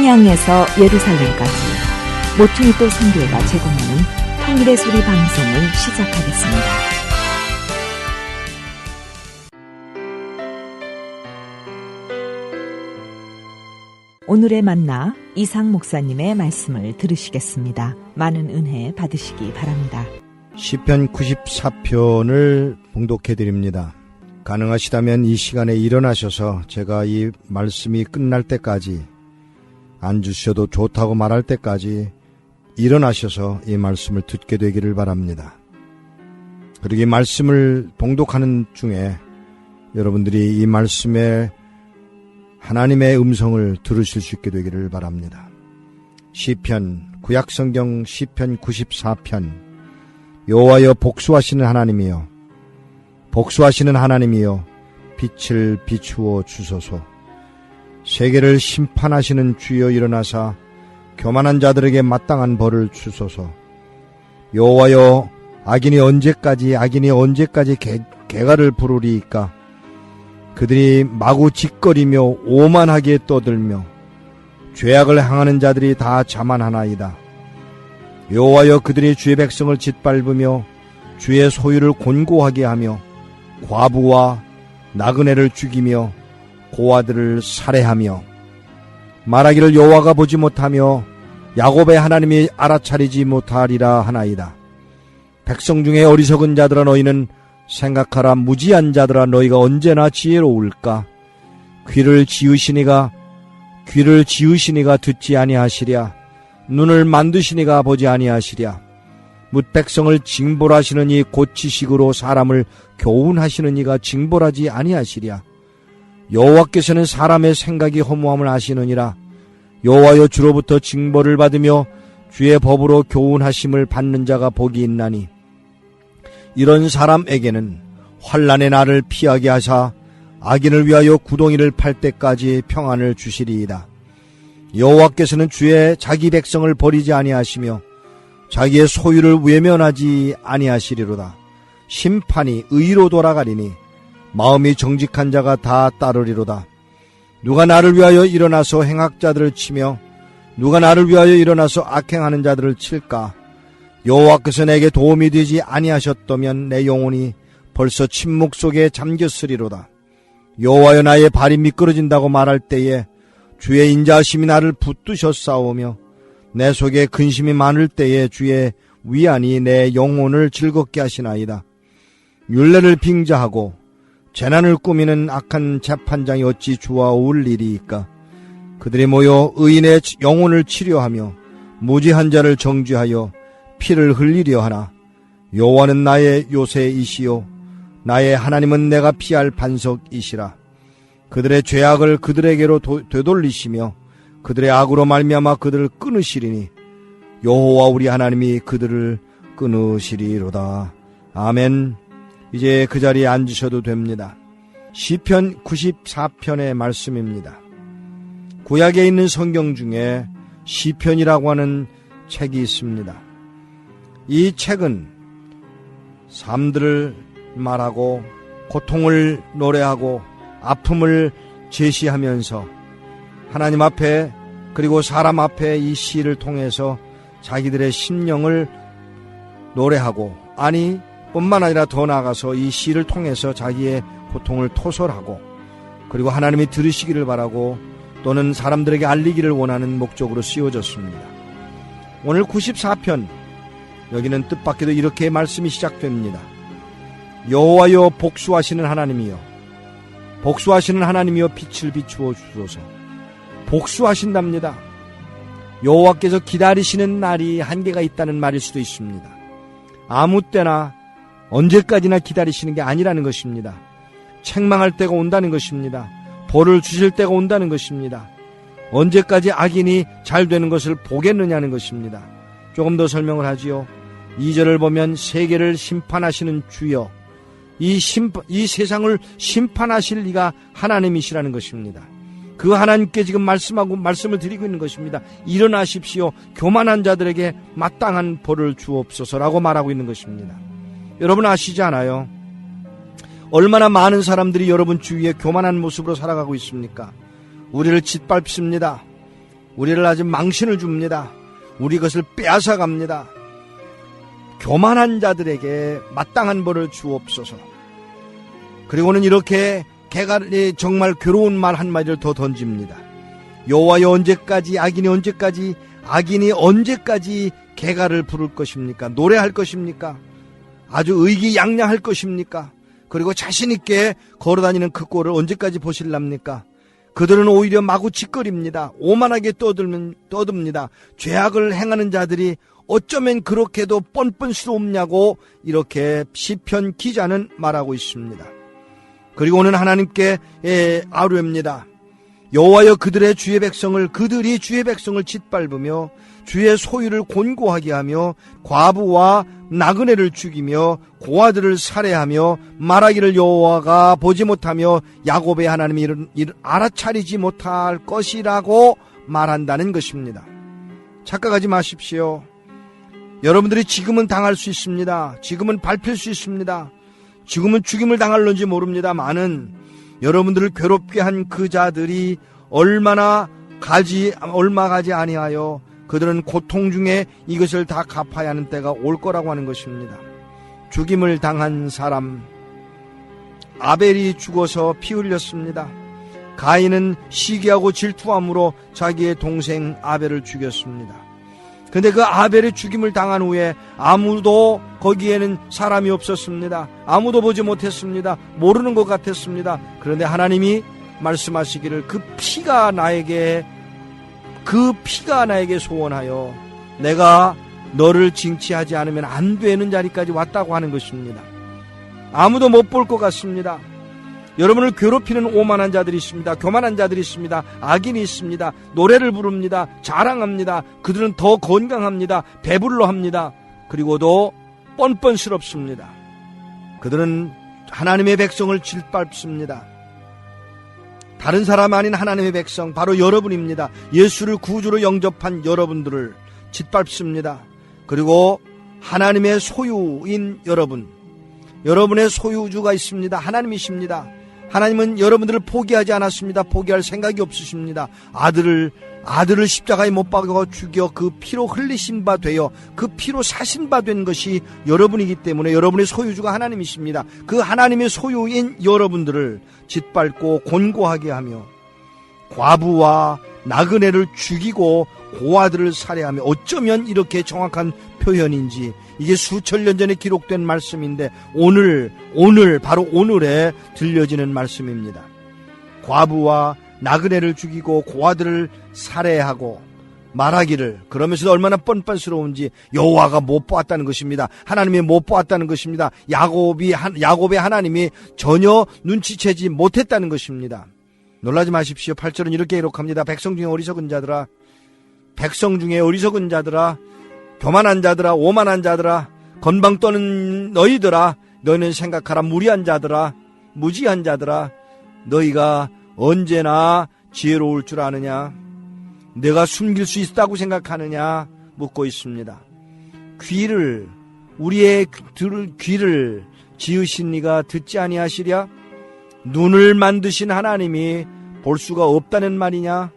평양에서 예루살렘까지 모퉁이 또 선교회가 제공하는 통일의 소리 방송을 시작하겠습니다. 오늘의 만나 이상 목사님의 말씀을 들으시겠습니다. 많은 은혜 받으시기 바랍니다. 시편 94편을 봉독해 드립니다. 가능하시다면 이 시간에 일어나셔서 제가 이 말씀이 끝날 때까지, 앉으셔도 좋다고 말할 때까지 일어나셔서 이 말씀을 듣게 되기를 바랍니다. 그리고 이 말씀을 봉독하는 중에 여러분들이 이 말씀에 하나님의 음성을 들으실 수 있게 되기를 바랍니다. 시편, 구약성경 시편 94편. 여호와여 복수하시는 하나님이여, 복수하시는 하나님이여, 빛을 비추어 주소서. 세계를 심판하시는 주여 일어나사 교만한 자들에게 마땅한 벌을 주소서. 여호와여 악인이 언제까지 개가를 부르리이까. 그들이 마구 짓거리며 오만하게 떠들며 죄악을 행하는 자들이 다 자만하나이다. 여호와여 그들이 주의 백성을 짓밟으며 주의 소유를 곤고하게 하며 과부와 나그네를 죽이며 고아들을 살해하며 말하기를 여호와가 보지 못하며 야곱의 하나님이 알아차리지 못하리라 하나이다. 백성 중에 어리석은 자들아 너희는 생각하라. 무지한 자들아 너희가 언제나 지혜로울까. 귀를 지으시니가 듣지 아니하시랴. 눈을 만드시니가 보지 아니하시랴. 뭇 백성을 징벌하시느니 고치식으로 사람을 교훈하시는 이가 징벌하지 아니하시랴. 여호와께서는 사람의 생각이 허무함을 아시느니라. 여호와여 주로부터 징벌을 받으며 주의 법으로 교훈하심을 받는 자가 복이 있나니. 이런 사람에게는 환난의 날을 피하게 하사 악인을 위하여 구덩이를 팔 때까지 평안을 주시리이다. 여호와께서는 주의 자기 백성을 버리지 아니하시며 자기의 소유를 외면하지 아니하시리로다. 심판이 의로 돌아가리니 마음이 정직한 자가 다 따르리로다. 누가 나를 위하여 일어나서 행악자들을 치며 누가 나를 위하여 일어나서 악행하는 자들을 칠까. 여호와께서 내게 도움이 되지 아니하셨다면 내 영혼이 벌써 침묵 속에 잠겼으리로다. 여호와여 나의 발이 미끄러진다고 말할 때에 주의 인자하심이 나를 붙드셨사오며 내 속에 근심이 많을 때에 주의 위안이 내 영혼을 즐겁게 하시나이다. 율례를 빙자하고 재난을 꾸미는 악한 재판장이 어찌 주와 어울리리이까. 그들이 모여 의인의 영혼을 치료하며 무지한 자를 정죄하여 피를 흘리려 하나. 여호와는 나의 요새이시요 나의 하나님은 내가 피할 반석이시라. 그들의 죄악을 그들에게로 되돌리시며 그들의 악으로 말미암아 그들을 끊으시리니 여호와 우리 하나님이 그들을 끊으시리로다. 아멘. 이제 그 자리에 앉으셔도 됩니다. 시편 94편의 말씀입니다. 구약에 있는 성경 중에 시편이라고 하는 책이 있습니다. 이 책은 삶들을 말하고 고통을 노래하고 아픔을 제시하면서 하나님 앞에 그리고 사람 앞에 이 시를 통해서 자기들의 심령을 노래하고, 아니 뿐만 아니라 더 나아가서 이 시를 통해서 자기의 고통을 토설하고 그리고 하나님이 들으시기를 바라고 또는 사람들에게 알리기를 원하는 목적으로 씌워졌습니다. 오늘 94편, 여기는 뜻밖에도 이렇게 말씀이 시작됩니다. 여호와여 복수하시는 하나님이여, 복수하시는 하나님이여 빛을 비추어 주소서. 복수하신답니다. 여호와께서 기다리시는 날이 한계가 있다는 말일 수도 있습니다. 아무 때나 언제까지나 기다리시는 게 아니라는 것입니다. 책망할 때가 온다는 것입니다. 벌을 주실 때가 온다는 것입니다. 언제까지 악인이 잘 되는 것을 보겠느냐는 것입니다. 조금 더 설명을 하지요. 2절을 보면 세계를 심판하시는 주여, 이 세상을 심판하실 이가 하나님이시라는 것입니다. 그 하나님께 지금 말씀을 드리고 있는 것입니다. 일어나십시오. 교만한 자들에게 마땅한 벌을 주옵소서라고 말하고 있는 것입니다. 여러분 아시지 않아요? 얼마나 많은 사람들이 여러분 주위에 교만한 모습으로 살아가고 있습니까? 우리를 짓밟습니다. 우리를 아주 망신을 줍니다. 우리 것을 빼앗아 갑니다. 교만한 자들에게 마땅한 벌을 주옵소서. 그리고는 이렇게 개갈이 정말 괴로운 말 한마디를 더 던집니다. 여호와여, 악인이 언제까지 개갈을 부를 것입니까? 노래할 것입니까? 아주 의기양양할 것입니까? 그리고 자신있게 걸어다니는 그 꼴을 언제까지 보실랍니까? 그들은 오히려 마구 짓거립니다. 오만하게 떠듭니다. 죄악을 행하는 자들이 어쩌면 그렇게도 뻔뻔스럽냐고 이렇게 시편 기자는 말하고 있습니다. 그리고는 하나님께 아뢰옵니다. 여호와여, 그들이 주의 백성을 짓밟으며 주의 소유를 곤고하게 하며 과부와 나그네를 죽이며 고아들을 살해하며 말하기를 여호와가 보지 못하며 야곱의 하나님이 이를 알아차리지 못할 것이라고 말한다는 것입니다. 착각하지 마십시오. 여러분들이 지금은 당할 수 있습니다. 지금은 밟힐 수 있습니다. 지금은 죽임을 당할는지 모릅니다만은 여러분들을 괴롭게 한 그 자들이 얼마 가지 아니하여 그들은 고통 중에 이것을 다 갚아야 하는 때가 올 거라고 하는 것입니다. 죽임을 당한 사람, 아벨이 죽어서 피 흘렸습니다. 가인은 시기하고 질투함으로 자기의 동생 아벨을 죽였습니다. 근데 그 아벨의 죽임을 당한 후에 아무도 거기에는 사람이 없었습니다. 아무도 보지 못했습니다. 모르는 것 같았습니다. 그런데 하나님이 말씀하시기를 그 피가 나에게 소원하여 내가 너를 징치하지 않으면 안 되는 자리까지 왔다고 하는 것입니다. 아무도 못 볼 것 같습니다. 여러분을 괴롭히는 오만한 자들이 있습니다. 교만한 자들이 있습니다. 악인이 있습니다. 노래를 부릅니다. 자랑합니다. 그들은 더 건강합니다. 배불러 합니다. 그리고도 뻔뻔스럽습니다. 그들은 하나님의 백성을 짓밟습니다. 다른 사람 아닌 하나님의 백성, 바로 여러분입니다. 예수를 구주로 영접한 여러분들을 짓밟습니다. 그리고 하나님의 소유인 여러분의 소유주가 있습니다. 하나님이십니다. 하나님은 여러분들을 포기하지 않았습니다. 포기할 생각이 없으십니다. 아들을 십자가에 못 박아 죽여 그 피로 흘리신 바 되어 그 피로 사신 바 된 것이 여러분이기 때문에 여러분의 소유주가 하나님이십니다. 그 하나님의 소유인 여러분들을 짓밟고 곤고하게 하며 과부와 나그네를 죽이고 고아들을 살해하며, 어쩌면 이렇게 정확한 표현인지 이게 수천 년 전에 기록된 말씀인데 바로 오늘에 들려지는 말씀입니다. 과부와 나그네를 죽이고 고아들을 살해하고 말하기를, 그러면서도 얼마나 뻔뻔스러운지 여호와가 못 보았다는 것입니다. 하나님이 못 보았다는 것입니다. 야곱의 하나님이 전혀 눈치채지 못했다는 것입니다. 놀라지 마십시오. 8절은 이렇게 기록합니다. 백성 중에 어리석은 자들아, 교만한 자들아, 오만한 자들아, 건방 떠는 너희들아, 너희는 생각하라. 무리한 자들아, 무지한 자들아, 너희가 언제나 지혜로울 줄 아느냐? 내가 숨길 수 있다고 생각하느냐? 묻고 있습니다. 우리의 들을 귀를 지으신 이가 듣지 아니하시랴? 눈을 만드신 하나님이 볼 수가 없다는 말이냐?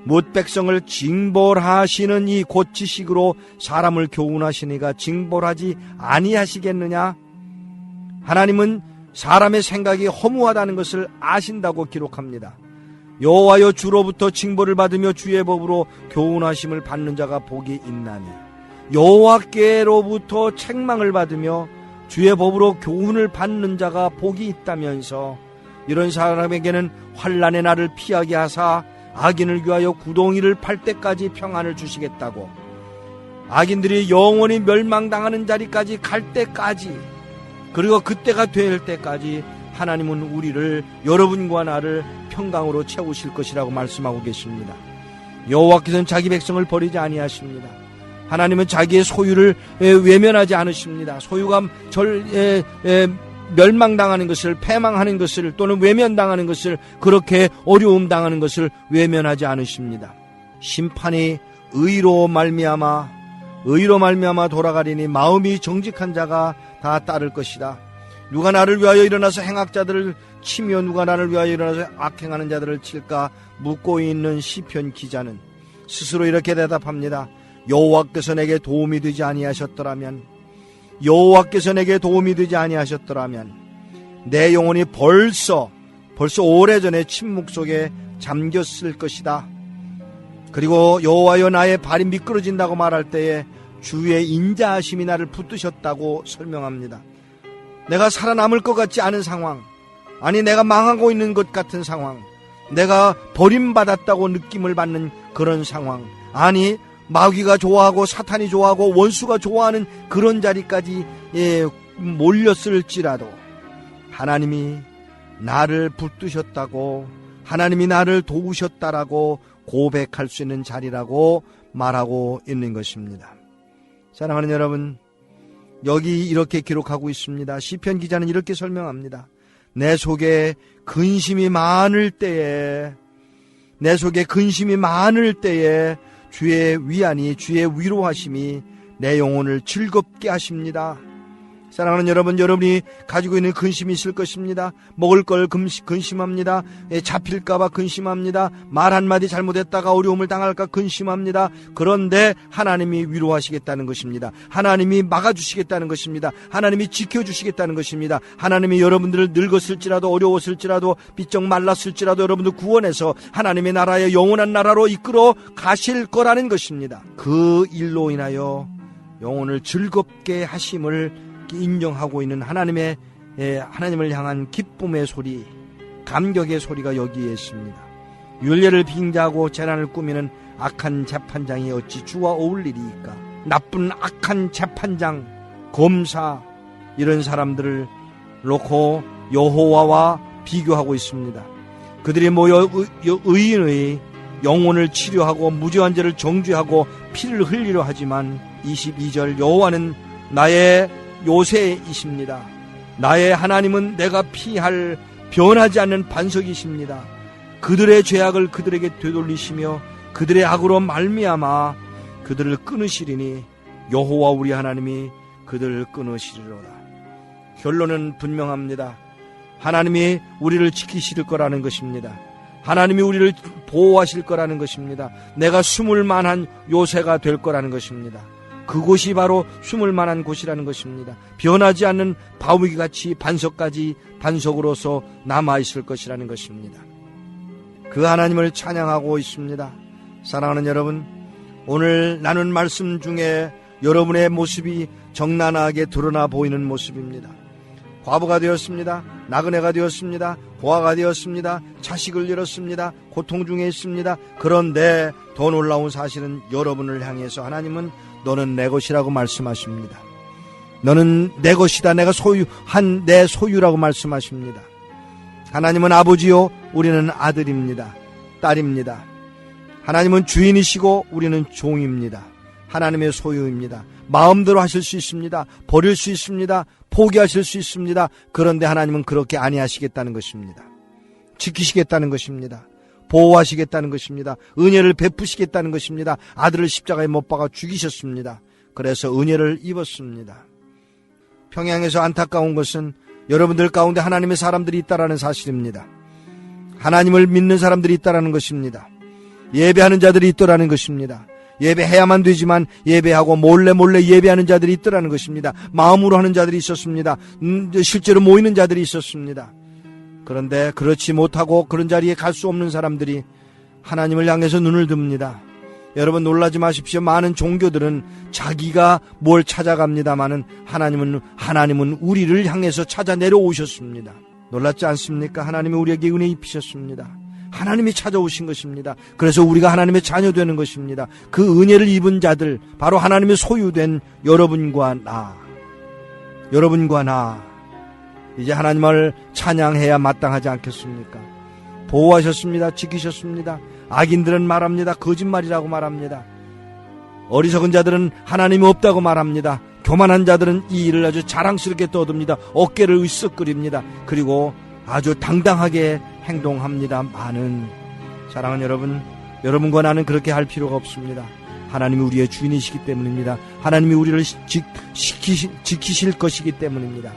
뭇 백성을 징벌하시는 이 고치식으로 사람을 교훈하시니가 징벌하지 아니하시겠느냐? 하나님은 사람의 생각이 허무하다는 것을 아신다고 기록합니다. 여호와여, 주로부터 징벌을 받으며 주의 법으로 교훈하심을 받는 자가 복이 있나니. 여호와께로부터 책망을 받으며 주의 법으로 교훈을 받는 자가 복이 있다면서, 이런 사람에게는 환난의 날을 피하게 하사 악인을 위하여 구덩이를 팔 때까지 평안을 주시겠다고, 악인들이 영원히 멸망당하는 자리까지 갈 때까지, 그리고 그때가 될 때까지 하나님은 우리를, 여러분과 나를 평강으로 채우실 것이라고 말씀하고 계십니다. 여호와께서는 자기 백성을 버리지 아니하십니다. 하나님은 자기의 소유를 외면하지 않으십니다. 소유가 멸망당하는 것을, 패망하는 것을, 또는 외면당하는 것을, 그렇게 어려움 당하는 것을 외면하지 않으십니다. 심판이 의로 말미암아 돌아가리니 마음이 정직한 자가 다 따를 것이다. 누가 나를 위하여 일어나서 행악자들을 치며 누가 나를 위하여 일어나서 악행하는 자들을 칠까 묻고 있는 시편 기자는 스스로 이렇게 대답합니다. 여호와께서 내게 도움이 되지 아니하셨더라면, 여호와께서 내게 도움이 되지 아니하셨더라면 내 영혼이 벌써 오래전에 침묵 속에 잠겼을 것이다. 그리고 여호와여 나의 발이 미끄러진다고 말할 때에 주의 인자하심이 나를 붙드셨다고 설명합니다. 내가 살아남을 것 같지 않은 상황, 아니 내가 망하고 있는 것 같은 상황, 내가 버림받았다고 느낌을 받는 그런 상황, 아니 마귀가 좋아하고 사탄이 좋아하고 원수가 좋아하는 그런 자리까지 몰렸을지라도 하나님이 나를 붙드셨다고, 하나님이 나를 도우셨다라고 고백할 수 있는 자리라고 말하고 있는 것입니다. 사랑하는 여러분, 여기 이렇게 기록하고 있습니다. 시편 기자는 이렇게 설명합니다. 내 속에 근심이 많을 때에, 내 속에 근심이 많을 때에 주의 위안이, 주의 위로하심이 내 영혼을 즐겁게 하십니다. 사랑하는 여러분, 여러분이 가지고 있는 근심이 있을 것입니다. 먹을 걸 근심합니다. 잡힐까봐 근심합니다. 말 한마디 잘못했다가 어려움을 당할까 근심합니다. 그런데 하나님이 위로하시겠다는 것입니다. 하나님이 막아주시겠다는 것입니다. 하나님이 지켜주시겠다는 것입니다. 하나님이 여러분들을 늙었을지라도 어려웠을지라도 삐쩍 말랐을지라도 여러분들 구원해서 하나님의 나라의 영원한 나라로 이끌어 가실 거라는 것입니다. 그 일로 인하여 영혼을 즐겁게 하심을 인정하고 있는 하나님을 향한 기쁨의 소리, 감격의 소리가 여기에 있습니다. 율례를 빙자하고 재난을 꾸미는 악한 재판장이 어찌 주와 어울리리이까. 나쁜 악한 재판장, 검사, 이런 사람들을 놓고 여호와와 비교하고 있습니다. 그들이 모여 의인의 영혼을 치료하고 무죄한 죄를 정죄하고 피를 흘리려 하지만 22절 여호와는 나의 요새이십니다. 나의 하나님은 내가 피할 변하지 않는 반석이십니다. 그들의 죄악을 그들에게 되돌리시며 그들의 악으로 말미암아 그들을 끊으시리니 여호와 우리 하나님이 그들을 끊으시리로다. 결론은 분명합니다. 하나님이 우리를 지키실 거라는 것입니다. 하나님이 우리를 보호하실 거라는 것입니다. 내가 숨을 만한 요새가 될 거라는 것입니다. 그곳이 바로 숨을 만한 곳이라는 것입니다. 변하지 않는 바위같이 반석으로서 남아있을 것이라는 것입니다. 그 하나님을 찬양하고 있습니다. 사랑하는 여러분, 오늘 나눈 말씀 중에 여러분의 모습이 적나라하게 드러나 보이는 모습입니다. 과부가 되었습니다. 나그네가 되었습니다. 고아가 되었습니다. 자식을 잃었습니다. 고통 중에 있습니다. 그런데 더 놀라운 사실은 여러분을 향해서 하나님은 너는 내 것이라고 말씀하십니다. 너는 내 것이다. 내가 소유한 내 소유라고 말씀하십니다. 하나님은 아버지요, 우리는 아들입니다. 딸입니다. 하나님은 주인이시고 우리는 종입니다. 하나님의 소유입니다. 마음대로 하실 수 있습니다. 버릴 수 있습니다. 포기하실 수 있습니다. 그런데 하나님은 그렇게 아니하시겠다는 것입니다. 지키시겠다는 것입니다. 보호하시겠다는 것입니다. 은혜를 베푸시겠다는 것입니다. 아들을 십자가에 못 박아 죽이셨습니다. 그래서 은혜를 입었습니다. 평양에서 안타까운 것은 여러분들 가운데 하나님의 사람들이 있다라는 사실입니다. 하나님을 믿는 사람들이 있다라는 것입니다. 예배하는 자들이 있더라는 것입니다. 예배해야만 되지만 예배하고 몰래 예배하는 자들이 있더라는 것입니다. 마음으로 하는 자들이 있었습니다. 실제로 모이는 자들이 있었습니다. 그런데 그렇지 못하고 그런 자리에 갈 수 없는 사람들이 하나님을 향해서 눈을 듭니다. 여러분 놀라지 마십시오. 많은 종교들은 자기가 뭘 찾아갑니다마는 하나님은 우리를 향해서 찾아 내려오셨습니다. 놀랍지 않습니까? 하나님이 우리에게 은혜 입히셨습니다. 하나님이 찾아오신 것입니다. 그래서 우리가 하나님의 자녀 되는 것입니다. 그 은혜를 입은 자들, 바로 하나님의 소유된 여러분과 나 이제 하나님을 찬양해야 마땅하지 않겠습니까? 보호하셨습니다. 지키셨습니다. 악인들은 말합니다. 거짓말이라고 말합니다. 어리석은 자들은 하나님이 없다고 말합니다. 교만한 자들은 이 일을 아주 자랑스럽게 떠듭니다. 어깨를 으쓱거립니다. 그리고 아주 당당하게 행동합니다. 사랑하는 여러분, 여러분과 나는 그렇게 할 필요가 없습니다. 하나님이 우리의 주인이시기 때문입니다. 하나님이 우리를 지키실 것이기 때문입니다.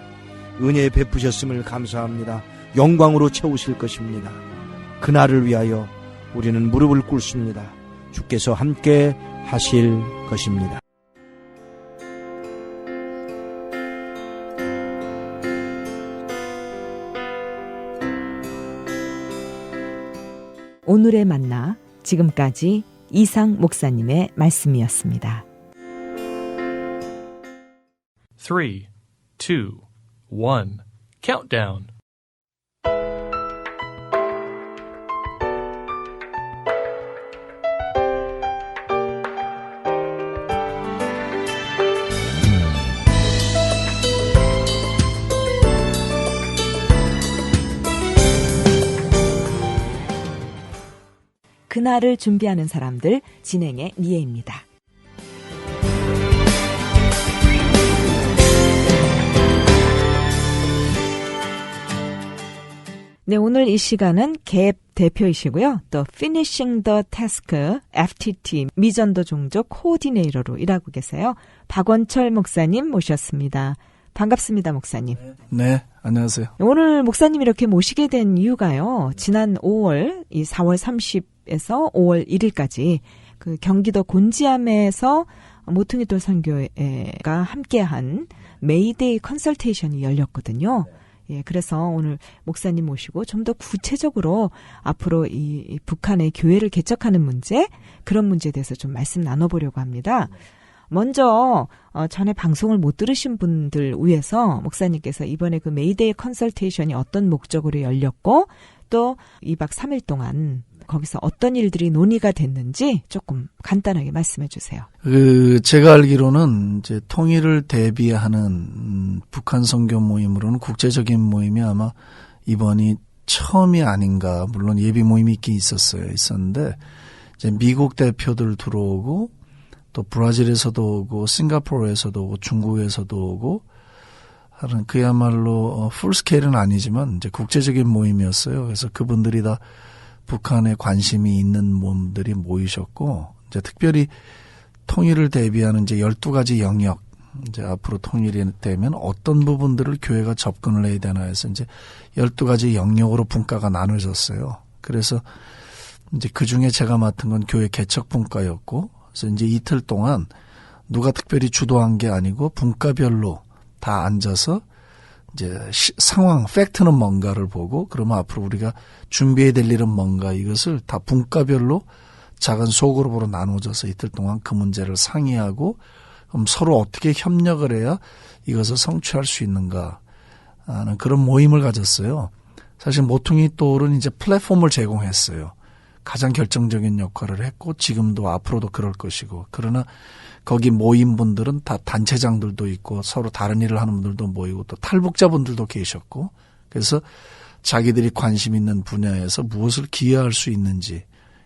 은혜에 베푸셨음을 감사합니다. 영광으로 채우실 것입니다. 그날을 위하여 우리는 무릎을 꿇습니다. 주께서 함께 하실 것입니다. 오늘의 만나, 지금까지 이상 목사님의 말씀이었습니다. 3, 2, 1, countdown. 그날을 준비하는 사람들, 진행의 미애입니다. 네, 오늘 이 시간은 갭 대표이시고요. 또 Finishing the Task FTT 미전도 종족 코디네이터로 일하고 계세요. 박원철 목사님 모셨습니다. 반갑습니다, 목사님. 네, 안녕하세요. 오늘 목사님 이렇게 모시게 된 이유가요. 지난 5월, 이 4월 30에서 5월 1일까지 그 경기도 곤지암에서 모퉁이돌 선교회가 함께한 메이데이 컨설테이션이 열렸거든요. 예, 그래서 오늘 목사님 모시고 좀 더 구체적으로 앞으로 이 북한의 교회를 개척하는 문제, 그런 문제에 대해서 좀 말씀 나눠보려고 합니다. 먼저 전에 방송을 못 들으신 분들 위해서 목사님께서 이번에 그 메이데이 컨설테이션이 어떤 목적으로 열렸고 또 2박 3일 동안 거기서 어떤 일들이 논의가 됐는지 조금 간단하게 말씀해 주세요. 제가 알기로는 이제 통일을 대비하는 북한 선교 모임으로는 국제적인 모임이 아마 이번이 처음이 아닌가. 물론 예비 모임이 있긴 있었는데 이제 미국 대표들 들어오고 또 브라질에서도 오고 싱가포르에서도 오고 중국에서도 오고 하는 그야말로 풀스케일은 아니지만 이제 국제적인 모임이었어요. 그래서 그분들이 다 북한에 관심이 있는 몸들이 모이셨고 이제 특별히 통일을 대비하는 이제 12가지 영역, 이제 앞으로 통일이 되면 어떤 부분들을 교회가 접근을 해야 되나 해서 이제 12가지 영역으로 분과가 나눠졌어요. 그래서 이제 그 중에 제가 맡은 건 교회 개척 분과였고, 그래서 이제 이틀 동안 누가 특별히 주도한 게 아니고 분과별로 다 앉아서 이제 상황, 팩트는 뭔가를 보고 그러면 앞으로 우리가 준비해야 될 일은 뭔가 이것을 다 분과별로 작은 소그룹으로 나눠져서 이틀 동안 그 문제를 상의하고 그럼 서로 어떻게 협력을 해야 이것을 성취할 수 있는가 하는 그런 모임을 가졌어요. 사실 모퉁이 돌은 이제 플랫폼을 제공했어요. 가장 결정적인 역할을 했고 지금도 앞으로도 그럴 것이고 그러나 거기 모인 분들은 다 단체장들도 있고 서로 다른 일을 하는 분들도 모이고 또 탈북자분들도 계셨고 그래서 자기들이 관심 있는 분야에서 무엇을 기여할 수 있는지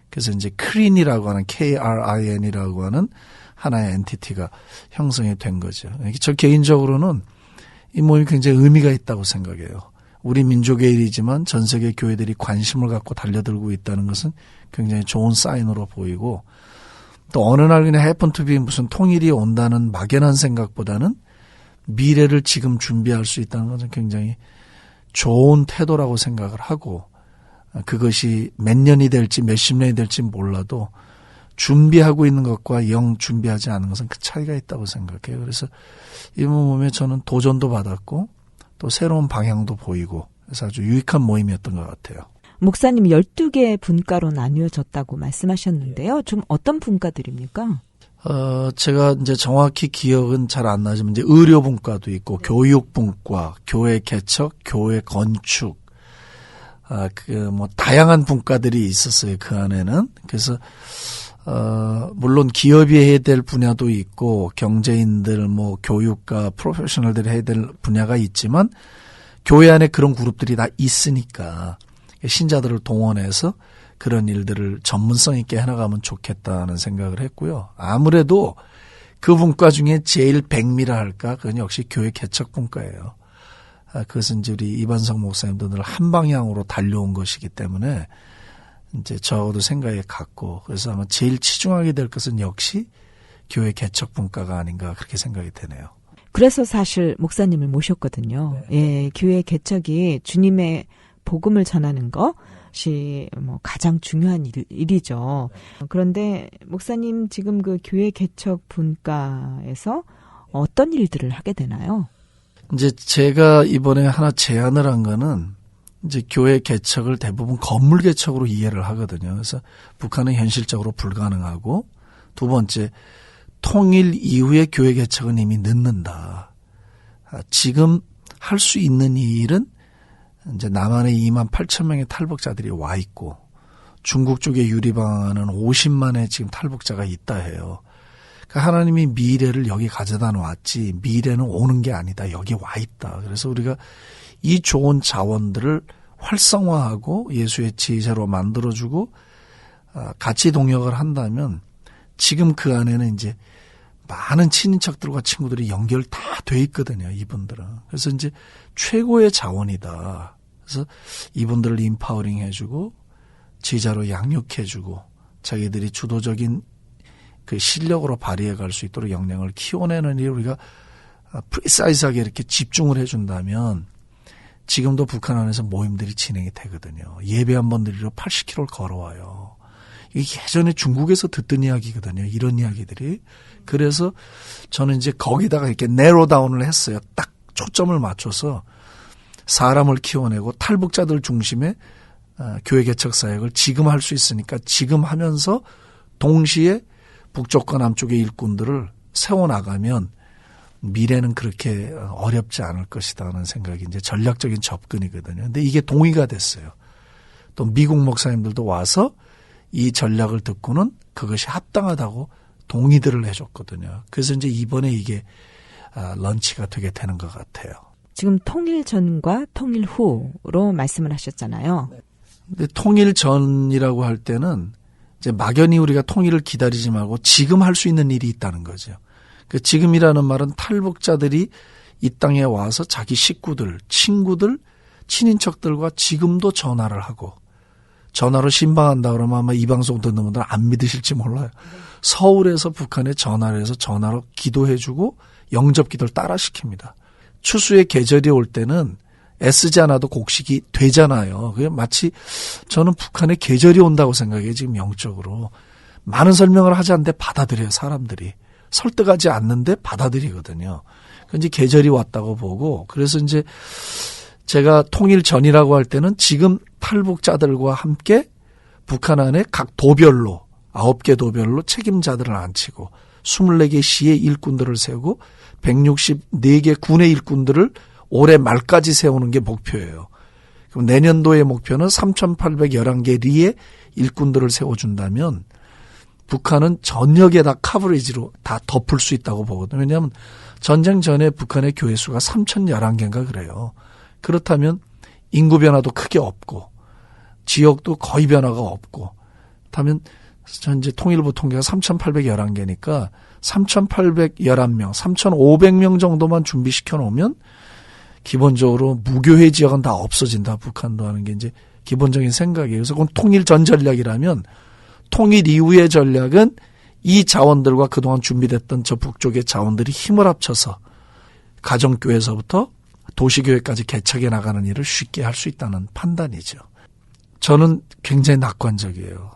그래서 이제 크린이라고 하는 KRIN이라고 하는 하나의 엔티티가 형성이 된 거죠. 저 개인적으로는 이 모임이 굉장히 의미가 있다고 생각해요. 우리 민족의 일이지만 전 세계 교회들이 관심을 갖고 달려들고 있다는 것은 굉장히 좋은 사인으로 보이고 또 어느 날 그냥 happen to be 무슨 통일이 온다는 막연한 생각보다는 미래를 지금 준비할 수 있다는 것은 굉장히 좋은 태도라고 생각을 하고 그것이 몇 년이 될지 몇십 년이 될지 몰라도 준비하고 있는 것과 영 준비하지 않은 것은 그 차이가 있다고 생각해요. 그래서 이 모임에 저는 도전도 받았고 또 새로운 방향도 보이고 그래서 아주 유익한 모임이었던 것 같아요. 목사님 12개 분과로 나뉘어졌다고 말씀하셨는데요. 좀 어떤 분과들입니까? 제가 이제 정확히 기억은 잘 안 나지만 이제 의료 분과도 있고 교육 분과, 교회 개척, 교회 건축, 뭐 다양한 분과들이 있었어요. 그 안에는. 그래서 물론 기업이 해야 될 분야도 있고 경제인들 뭐 교육가 프로페셔널들이 해야 될 분야가 있지만 교회 안에 그런 그룹들이 다 있으니까 신자들을 동원해서 그런 일들을 전문성 있게 해나가면 좋겠다는 생각을 했고요. 아무래도 그 분과 중에 제일 백미라 할까 그건 역시 교회 개척 분과예요. 그것은 이제 우리 이반석 목사님도 늘 한 방향으로 달려온 것이기 때문에 이제 저도 생각에 갔고 그래서 아마 제일 치중하게 될 것은 역시 교회 개척 분과가 아닌가 그렇게 생각이 되네요. 그래서 사실 목사님을 모셨거든요. 네. 예, 교회 개척이 주님의 복음을 전하는 거, 것이 뭐 가장 중요한 일이죠. 그런데 목사님 지금 그 교회 개척 분과에서 어떤 일들을 하게 되나요? 이제 제가 이번에 하나 제안을 한 거는 이제 교회 개척을 대부분 건물 개척으로 이해를 하거든요. 그래서 북한은 현실적으로 불가능하고, 두 번째, 통일 이후에 교회 개척은 이미 늦는다. 지금 할 수 있는 이 일은 이제 남한에 2만 8천 명의 탈북자들이 와 있고, 중국 쪽의 유리방안은 50만의 지금 탈북자가 있다 해요. 그러니까 하나님이 미래를 여기 가져다 놓았지 미래는 오는 게 아니다. 여기 와 있다. 그래서 우리가 이 좋은 자원들을 활성화하고 예수의 제자로 만들어주고 같이 동역을 한다면 지금 그 안에는 이제 많은 친인척들과 친구들이 연결 다 돼 있거든요. 이분들은. 그래서 이제 최고의 자원이다. 그래서 이분들을 인파워링 해주고 제자로 양육해주고 자기들이 주도적인 그 실력으로 발휘해 갈 수 있도록 역량을 키워내는 일을 우리가 프리사이즈하게 이렇게 집중을 해준다면 지금도 북한 안에서 모임들이 진행이 되거든요. 예배 한 번 드리러 80km를 걸어와요. 이게 예전에 중국에서 듣던 이야기거든요. 이런 이야기들이. 그래서 저는 이제 거기다가 이렇게 내로 다운을 했어요. 딱 초점을 맞춰서 사람을 키워내고 탈북자들 중심의 교회 개척 사역을 지금 할 수 있으니까 지금 하면서 동시에 북쪽과 남쪽의 일꾼들을 세워나가면 미래는 그렇게 어렵지 않을 것이다 하는 생각이 이제 전략적인 접근이거든요. 근데 이게 동의가 됐어요. 또 미국 목사님들도 와서 이 전략을 듣고는 그것이 합당하다고 동의들을 해줬거든요. 그래서 이제 이번에 이게 런치가 되게 되는 것 같아요. 지금 통일 전과 통일 후로 말씀을 하셨잖아요. 근데 통일 전이라고 할 때는 이제 막연히 우리가 통일을 기다리지 말고 지금 할 수 있는 일이 있다는 거죠. 그 지금이라는 말은 탈북자들이 이 땅에 와서 자기 식구들, 친구들, 친인척들과 지금도 전화를 하고 전화로 신방한다 그러면 아마 이 방송 듣는 분들은 안 믿으실지 몰라요. 서울에서 북한에 전화를 해서 전화로 기도해주고 영접 기도를 따라 시킵니다. 추수의 계절이 올 때는 애쓰지 않아도 곡식이 되잖아요. 그게 마치 저는 북한의 계절이 온다고 생각해요. 지금 영적으로. 많은 설명을 하지 않는데 받아들여요. 사람들이. 설득하지 않는데 받아들이거든요. 그 이제 계절이 왔다고 보고 그래서 이제 제가 통일 전이라고 할 때는 지금 탈북자들과 함께 북한 안에 각 도별로 9개 도별로 책임자들을 앉히고 24개 시의 일꾼들을 세우고 164개 군의 일꾼들을 올해 말까지 세우는 게 목표예요. 그럼 내년도의 목표는 3,811개 리의 일꾼들을 세워준다면 북한은 전역에다 커버리지로 다 덮을 수 있다고 보거든요. 왜냐하면 전쟁 전에 북한의 교회 수가 3,011개인가 그래요. 그렇다면 인구 변화도 크게 없고 지역도 거의 변화가 없고 그렇다면 현재 통일부 통계가 3,811개니까 3,811명, 3,500명 정도만 준비시켜 놓으면 기본적으로 무교회 지역은 다 없어진다. 북한도 하는 게 이제 기본적인 생각이에요. 그래서 그건 통일 전 전략이라면 통일 이후의 전략은 이 자원들과 그동안 준비됐던 저 북쪽의 자원들이 힘을 합쳐서 가정교회에서부터 도시교회까지 개척해 나가는 일을 쉽게 할 수 있다는 판단이죠. 저는 굉장히 낙관적이에요.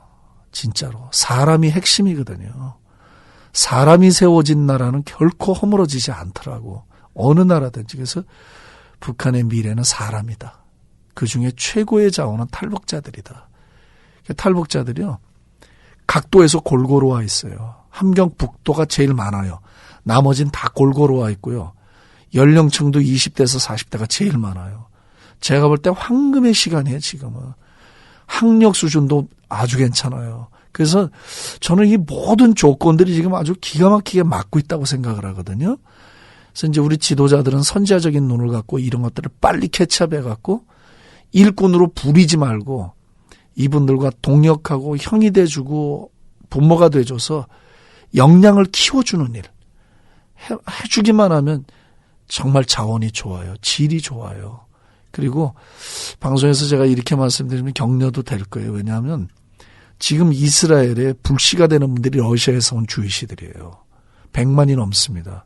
진짜로. 사람이 핵심이거든요. 사람이 세워진 나라는 결코 허물어지지 않더라고. 어느 나라든지. 그래서 북한의 미래는 사람이다. 그중에 최고의 자원은 탈북자들이다. 탈북자들이요. 각도에서 골고루 와 있어요. 함경 북도가 제일 많아요. 나머지는 다 골고루 와 있고요. 연령층도 20대에서 40대가 제일 많아요. 제가 볼 때 황금의 시간이에요, 지금은. 학력 수준도 아주 괜찮아요. 그래서 저는 이 모든 조건들이 지금 아주 기가 막히게 맞고 있다고 생각을 하거든요. 그래서 이제 우리 지도자들은 선지자적인 눈을 갖고 이런 것들을 빨리 캐치업해 갖고 일꾼으로 부리지 말고 이분들과 동역하고 형이 돼주고 부모가 돼줘서 역량을 키워주는 일 해주기만 하면 정말 자원이 좋아요. 질이 좋아요. 그리고 방송에서 제가 이렇게 말씀드리면 격려도 될 거예요. 왜냐하면 지금 이스라엘에 불씨가 되는 분들이 러시아에서 온 주이시들이에요. 100만이 넘습니다.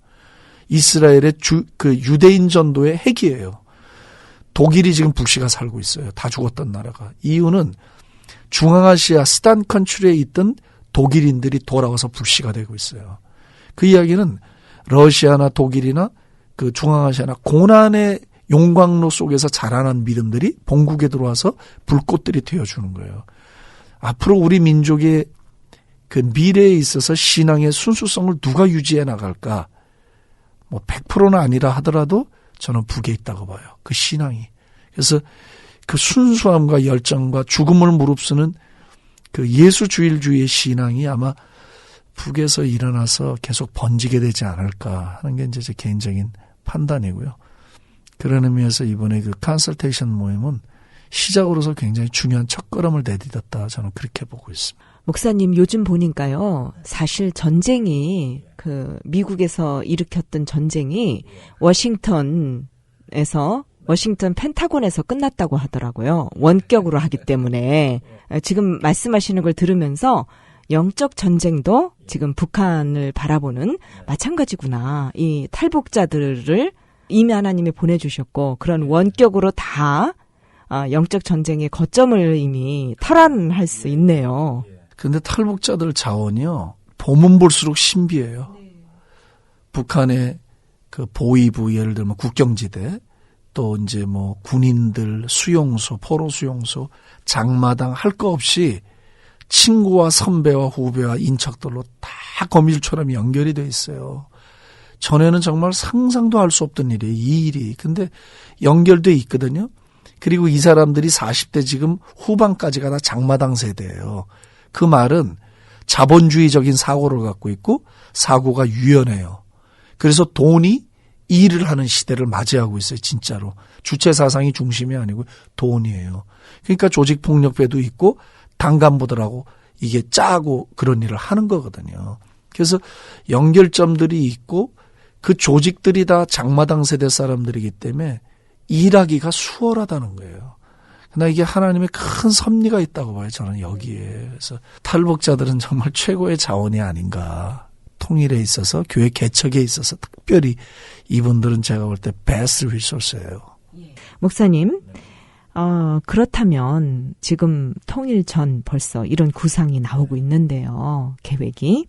이스라엘의 그 유대인 전도의 핵이에요. 독일이 지금 불씨가 살고 있어요. 다 죽었던 나라가. 이유는 중앙아시아 스탄 컨트리에 있던 독일인들이 돌아와서 불씨가 되고 있어요. 그 이야기는 러시아나 독일이나 그 중앙아시아나 고난의 용광로 속에서 자라난 믿음들이 본국에 들어와서 불꽃들이 되어주는 거예요. 앞으로 우리 민족의 그 미래에 있어서 신앙의 순수성을 누가 유지해 나갈까? 뭐 100%는 아니라 하더라도 저는 북에 있다고 봐요. 그 신앙이. 그래서 그 순수함과 열정과 죽음을 무릅쓰는 그 예수주일주의의 신앙이 아마 북에서 일어나서 계속 번지게 되지 않을까 하는 게 이제 제 개인적인 판단이고요. 그런 의미에서 이번에 그 컨설테이션 모임은 시작으로서 굉장히 중요한 첫걸음을 내딛었다. 저는 그렇게 보고 있습니다. 목사님 요즘 보니까요. 사실 전쟁이 그 미국에서 일으켰던 전쟁이 워싱턴 펜타곤에서 끝났다고 하더라고요. 원격으로 하기 때문에 지금 말씀하시는 걸 들으면서 영적 전쟁도 지금 북한을 바라보는 마찬가지구나. 이 탈북자들을 이미 하나님이 보내주셨고 그런 원격으로 다 영적 전쟁의 거점을 이미 탈환할 수 있네요. 그런데 탈북자들 자원이요. 보면 볼수록 신비해요. 북한의 그 보위부 예를 들면 국경지대 또 이제 뭐 군인들 수용소, 포로 수용소, 장마당 할 거 없이 친구와 선배와 후배와 인척들로 다 거밀처럼 연결이 돼 있어요. 전에는 정말 상상도 할 수 없던 일이에요. 이 일이. 근데 연결돼 있거든요. 그리고 이 사람들이 40대 지금 후반까지가 다 장마당 세대예요. 그 말은 자본주의적인 사고를 갖고 있고 사고가 유연해요. 그래서 돈이 일을 하는 시대를 맞이하고 있어요. 진짜로. 주체 사상이 중심이 아니고 돈이에요. 그러니까 조직폭력배도 있고 당간부들하고 이게 짜고 그런 일을 하는 거거든요. 그래서 연결점들이 있고 그 조직들이 다 장마당 세대 사람들이기 때문에 일하기가 수월하다는 거예요. 그러나 이게 하나님의 큰 섭리가 있다고 봐요. 저는 여기에. 그래서 탈북자들은 정말 최고의 자원이 아닌가. 통일에 있어서 교회 개척에 있어서 특별히 이분들은 제가 볼 때 베스트 리소스예요. 목사님, 그렇다면 지금 통일 전 벌써 이런 구상이 나오고 있는데요. 계획이.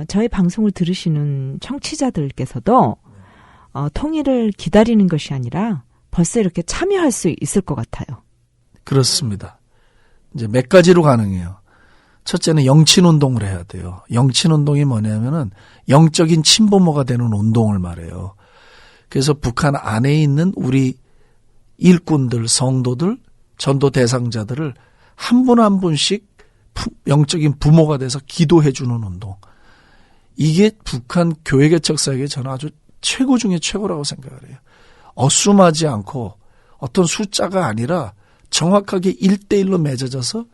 저희 방송을 들으시는 청취자들께서도 통일을 기다리는 것이 아니라 벌써 이렇게 참여할 수 있을 것 같아요. 그렇습니다. 이제 몇 가지로 가능해요. 첫째는 영친운동을 해야 돼요. 영친운동이 뭐냐면은 영적인 친부모가 되는 운동을 말해요. 그래서 북한 안에 있는 우리 일꾼들, 성도들, 전도 대상자들을 한 분 한 분씩 영적인 부모가 돼서 기도해 주는 운동. 이게 북한 교회 개척사역에 저는 아주 최고 중에 최고라고 생각을 해요. 어수하지 않고 어떤 숫자가 아니라 정확하게 1대1로 맺어져서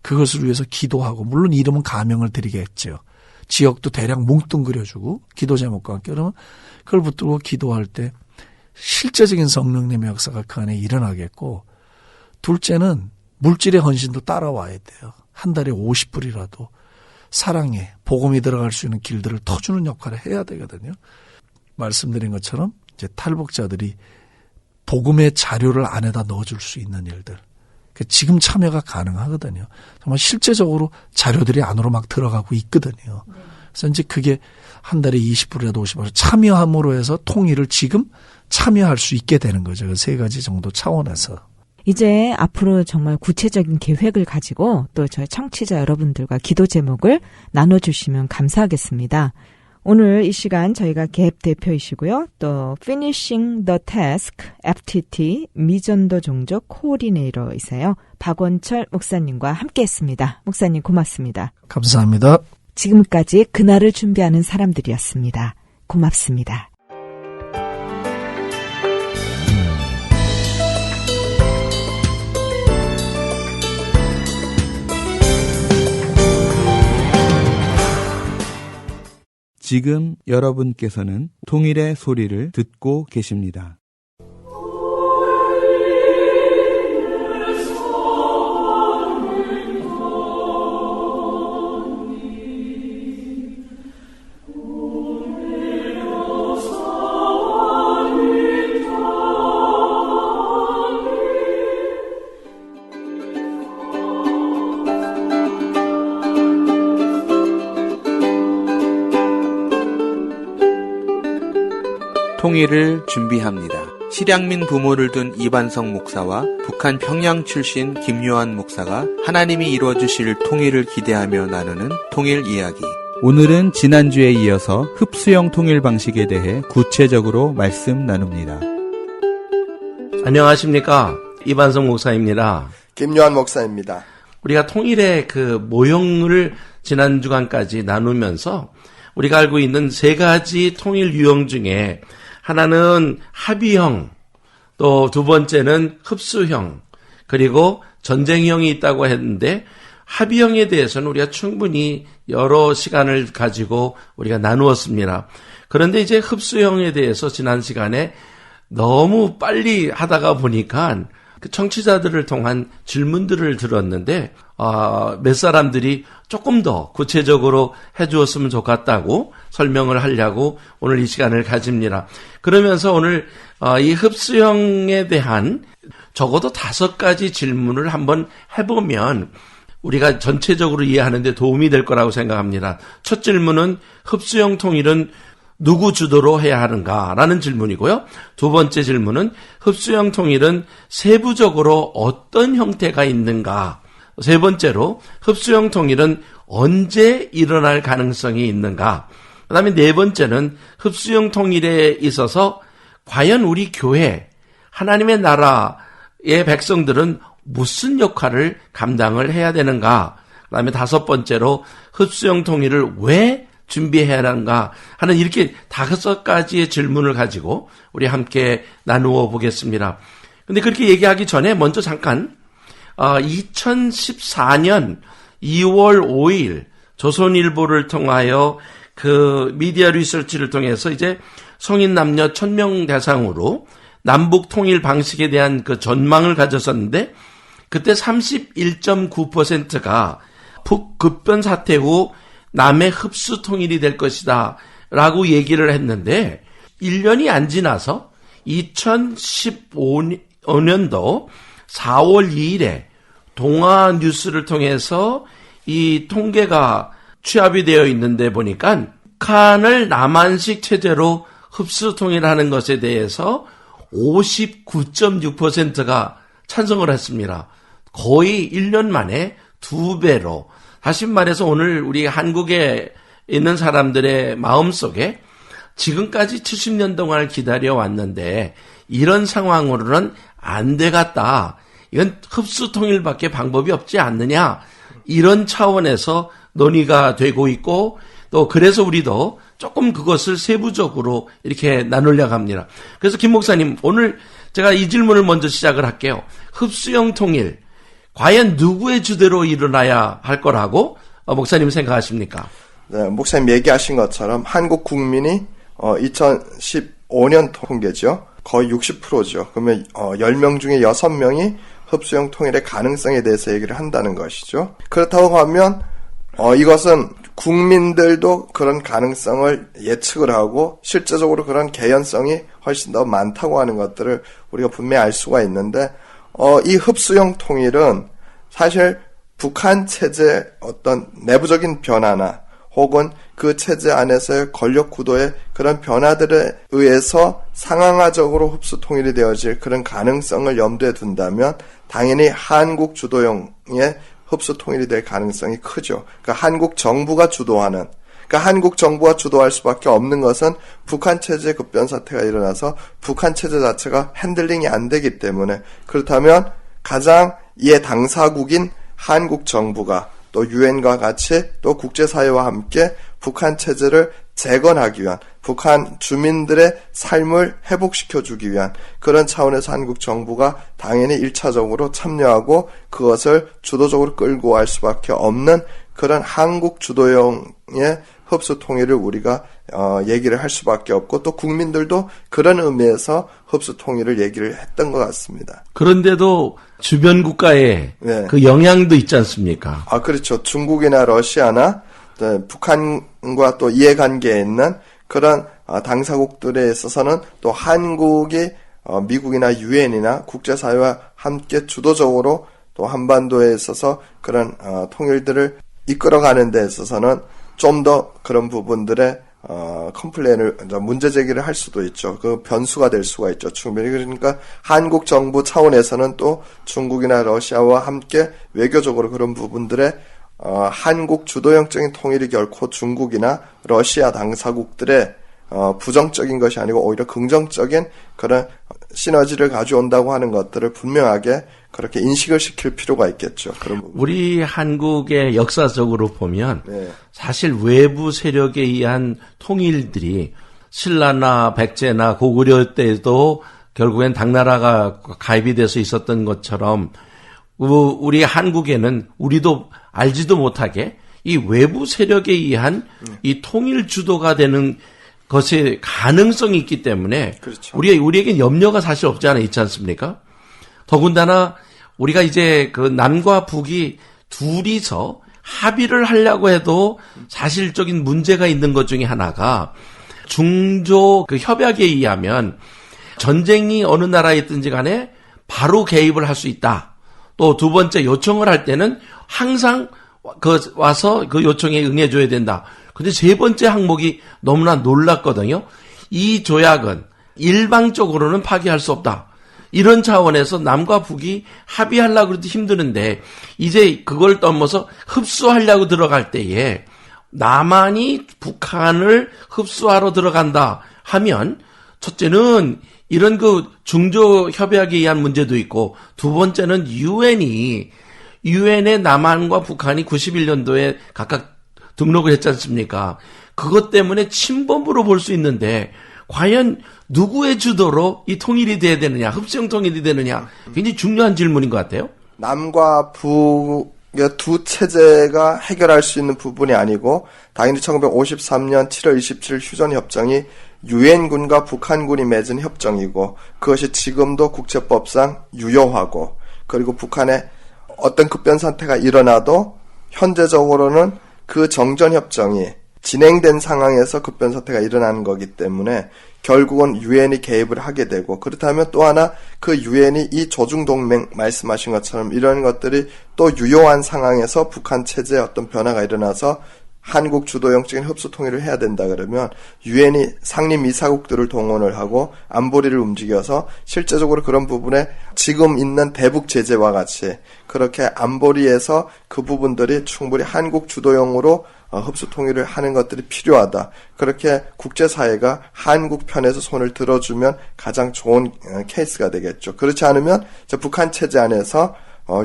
그것을 위해서 기도하고 물론 이름은 가명을 드리겠죠. 지역도 대략 뭉뚱그려주고 기도 제목과 함께 그러면 그걸 붙들고 기도할 때 실제적인 성령님의 역사가 그 안에 일어나겠고 둘째는 물질의 헌신도 따라와야 돼요. 한 달에 50불이라도 사랑에 복음이 들어갈 수 있는 길들을 터주는 역할을 해야 되거든요. 말씀드린 것처럼 이제 탈북자들이 복음의 자료를 안에다 넣어줄 수 있는 일들. 지금 참여가 가능하거든요. 정말 실제적으로 자료들이 안으로 막 들어가고 있거든요. 그래서 이제 그게 한 달에 20불이라도 50불 참여함으로 해서 통일을 지금 참여할 수 있게 되는 거죠. 그 세 가지 정도 차원에서. 이제 앞으로 정말 구체적인 계획을 가지고 또 저희 청취자 여러분들과 기도 제목을 나눠주시면 감사하겠습니다. 오늘 이 시간 저희가 갭 대표이시고요. 또 Finishing the Task FTT 미전도 종족 코오디네이터이세요. 박원철 목사님과 함께했습니다. 목사님 고맙습니다. 감사합니다. 지금까지 그날을 준비하는 사람들이었습니다. 고맙습니다. 지금 여러분께서는 통일의 소리를 듣고 계십니다. 통일을 준비합니다. 실향민 부모를 둔 이반성 목사와 북한 평양 출신 김요한 목사가 하나님이 이루어주실 통일을 기대하며 나누는 통일 이야기. 오늘은 지난주에 이어서 흡수형 통일 방식에 대해 구체적으로 말씀 나눕니다. 안녕하십니까. 이반성 목사입니다. 김요한 목사입니다. 우리가 통일의 그 모형을 지난 주간까지 나누면서 우리가 알고 있는 세 가지 통일 유형 중에 하나는 합의형, 또 두 번째는 흡수형, 그리고 전쟁형이 있다고 했는데 합의형에 대해서는 우리가 충분히 여러 시간을 가지고 우리가 나누었습니다. 그런데 이제 흡수형에 대해서 지난 시간에 너무 빨리 하다가 보니까 그 청취자들을 통한 질문들을 들었는데 몇 사람들이 조금 더 구체적으로 해주었으면 좋겠다고 설명을 하려고 오늘 이 시간을 가집니다. 그러면서 오늘 이 흡수형에 대한 적어도 5가지 질문을 한번 해보면 우리가 전체적으로 이해하는 데 도움이 될 거라고 생각합니다. 첫 질문은 흡수형 통일은 누구 주도로 해야 하는가라는 질문이고요. 두 번째 질문은 흡수형 통일은 세부적으로 어떤 형태가 있는가. 세 번째로 흡수형 통일은 언제 일어날 가능성이 있는가. 그 다음에 네 번째는 흡수형 통일에 있어서 과연 우리 교회, 하나님의 나라의 백성들은 무슨 역할을 감당을 해야 되는가. 그 다음에 5번째로 흡수형 통일을 왜 준비해야 하는가 하는 이렇게 5가지의 질문을 가지고 우리 함께 나누어 보겠습니다. 근데 그렇게 얘기하기 전에 먼저 잠깐 2014년 2월 5일 조선일보를 통하여 그 미디어 리서치를 통해서 이제 성인 남녀 1000명 대상으로 남북 통일 방식에 대한 그 전망을 가졌었는데 그때 31.9%가 북급변 사태 후 남의 흡수 통일이 될 것이다 라고 얘기를 했는데 1년이 안 지나서 2015년도 4월 2일에 동아 뉴스를 통해서 이 통계가 취합이 되어 있는데 보니까 북한을 남한식 체제로 흡수 통일하는 것에 대해서 59.6%가 찬성을 했습니다. 거의 1년 만에 2배로. 다시 말해서 오늘 우리 한국에 있는 사람들의 마음속에 지금까지 70년 동안 기다려왔는데 이런 상황으로는 안 되겠다. 이건 흡수 통일밖에 방법이 없지 않느냐. 이런 차원에서 논의가 되고 있고 또 그래서 우리도 조금 그것을 세부적으로 이렇게 나누려고 합니다. 그래서 김 목사님 오늘 제가 이 질문을 먼저 시작을 할게요. 흡수형 통일. 과연 누구의 주대로 일어나야 할 거라고 목사님 생각하십니까? 네, 목사님 얘기하신 것처럼 한국 국민이 2015년 통계죠. 거의 60%죠. 그러면 10명 중에 6명이 흡수형 통일의 가능성에 대해서 얘기를 한다는 것이죠. 그렇다고 하면 이것은 국민들도 그런 가능성을 예측을 하고 실제적으로 그런 개연성이 훨씬 더 많다고 하는 것들을 우리가 분명히 알 수가 있는데 이 흡수형 통일은 사실 북한 체제의 어떤 내부적인 변화나 혹은 그 체제 안에서의 권력 구도의 그런 변화들에 의해서 상황화적으로 흡수 통일이 되어질 그런 가능성을 염두에 둔다면 당연히 한국 주도형의 흡수 통일이 될 가능성이 크죠. 그러니까 한국 정부가 주도하는, 그러니까 한국 정부가 주도할 수밖에 없는 것은 북한 체제 급변 사태가 일어나서 북한 체제 자체가 핸들링이 안 되기 때문에 그렇다면 가장 이에 당사국인 한국 정부가 또 유엔과 같이 또 국제사회와 함께 북한 체제를 재건하기 위한 북한 주민들의 삶을 회복시켜주기 위한 그런 차원에서 한국 정부가 당연히 1차적으로 참여하고 그것을 주도적으로 끌고 갈 수밖에 없는 그런 한국 주도형의 흡수 통일을 우리가 얘기를 할 수밖에 없고 또 국민들도 그런 의미에서 흡수 통일을 얘기를 했던 것 같습니다. 그런데도 주변 국가에 네. 그 영향도 있지 않습니까? 그렇죠. 중국이나 러시아나 북한과 또 이해관계에 있는 그런 당사국들에 있어서는 또 한국이 미국이나 유엔이나 국제사회와 함께 주도적으로 또 한반도에 있어서 그런 통일들을 이끌어가는 데 있어서는 좀 더 그런 부분들에 컴플레인을, 문제 제기를 할 수도 있죠. 그 변수가 될 수가 있죠. 충분히. 그러니까 한국 정부 차원에서는 또 중국이나 러시아와 함께 외교적으로 그런 부분들에 한국 주도형적인 통일이 결코 중국이나 러시아 당사국들의 부정적인 것이 아니고 오히려 긍정적인 그런 시너지를 가져온다고 하는 것들을 분명하게 그렇게 인식을 시킬 필요가 있겠죠. 그런 부분. 우리 한국의 역사적으로 보면 네. 사실 외부 세력에 의한 통일들이 신라나 백제나 고구려 때도 결국엔 당나라가 가입이 돼서 있었던 것처럼 우리 한국에는 우리도 알지도 못하게 이 외부 세력에 의한 이 통일 주도가 되는 것의 가능성이 있기 때문에 그렇죠. 우리에겐 염려가 사실 없지 않아 있지 않습니까? 더군다나 우리가 이제 그 남과 북이 둘이서 합의를 하려고 해도 사실적인 문제가 있는 것 중에 하나가 중조 그 협약에 의하면 전쟁이 어느 나라에 있든지 간에 바로 개입을 할 수 있다. 또 두 번째 요청을 할 때는 항상 와서 그 요청에 응해줘야 된다. 근데 세 번째 항목이 너무나 놀랍거든요. 이 조약은 일방적으로는 파기할 수 없다. 이런 차원에서 남과 북이 합의하려고 해도 힘드는데 이제 그걸 넘어서 흡수하려고 들어갈 때에 남한이 북한을 흡수하러 들어간다 하면 첫째는 이런 그 중조 협약에 의한 문제도 있고 두 번째는 유엔에 남한과 북한이 91년도에 각각 등록을 했지 않습니까? 그것 때문에 침범으로 볼 수 있는데 과연 누구의 주도로 이 통일이 돼야 되느냐, 흡수형 통일이 되느냐 굉장히 중요한 질문인 것 같아요. 남과 북의 두 체제가 해결할 수 있는 부분이 아니고 당연히 1953년 7월 27일 휴전협정이 유엔군과 북한군이 맺은 협정이고 그것이 지금도 국제법상 유효하고 그리고 북한에 어떤 급변 사태가 일어나도 현재적으로는 그 정전협정이 진행된 상황에서 급변 사태가 일어나는 거기 때문에 결국은 유엔이 개입을 하게 되고 그렇다면 또 하나 그 유엔이 이 조중동맹 말씀하신 것처럼 이런 것들이 또 유효한 상황에서 북한 체제에 어떤 변화가 일어나서 한국 주도형적인 흡수 통일을 해야 된다 그러면 유엔이 상림 이사국들을 동원을 하고 안보리를 움직여서 실제적으로 그런 부분에 지금 있는 대북 제재와 같이 그렇게 안보리에서 그 부분들이 충분히 한국 주도형으로 흡수 통일을 하는 것들이 필요하다. 그렇게 국제사회가 한국 편에서 손을 들어주면 가장 좋은 케이스가 되겠죠. 그렇지 않으면 북한 체제 안에서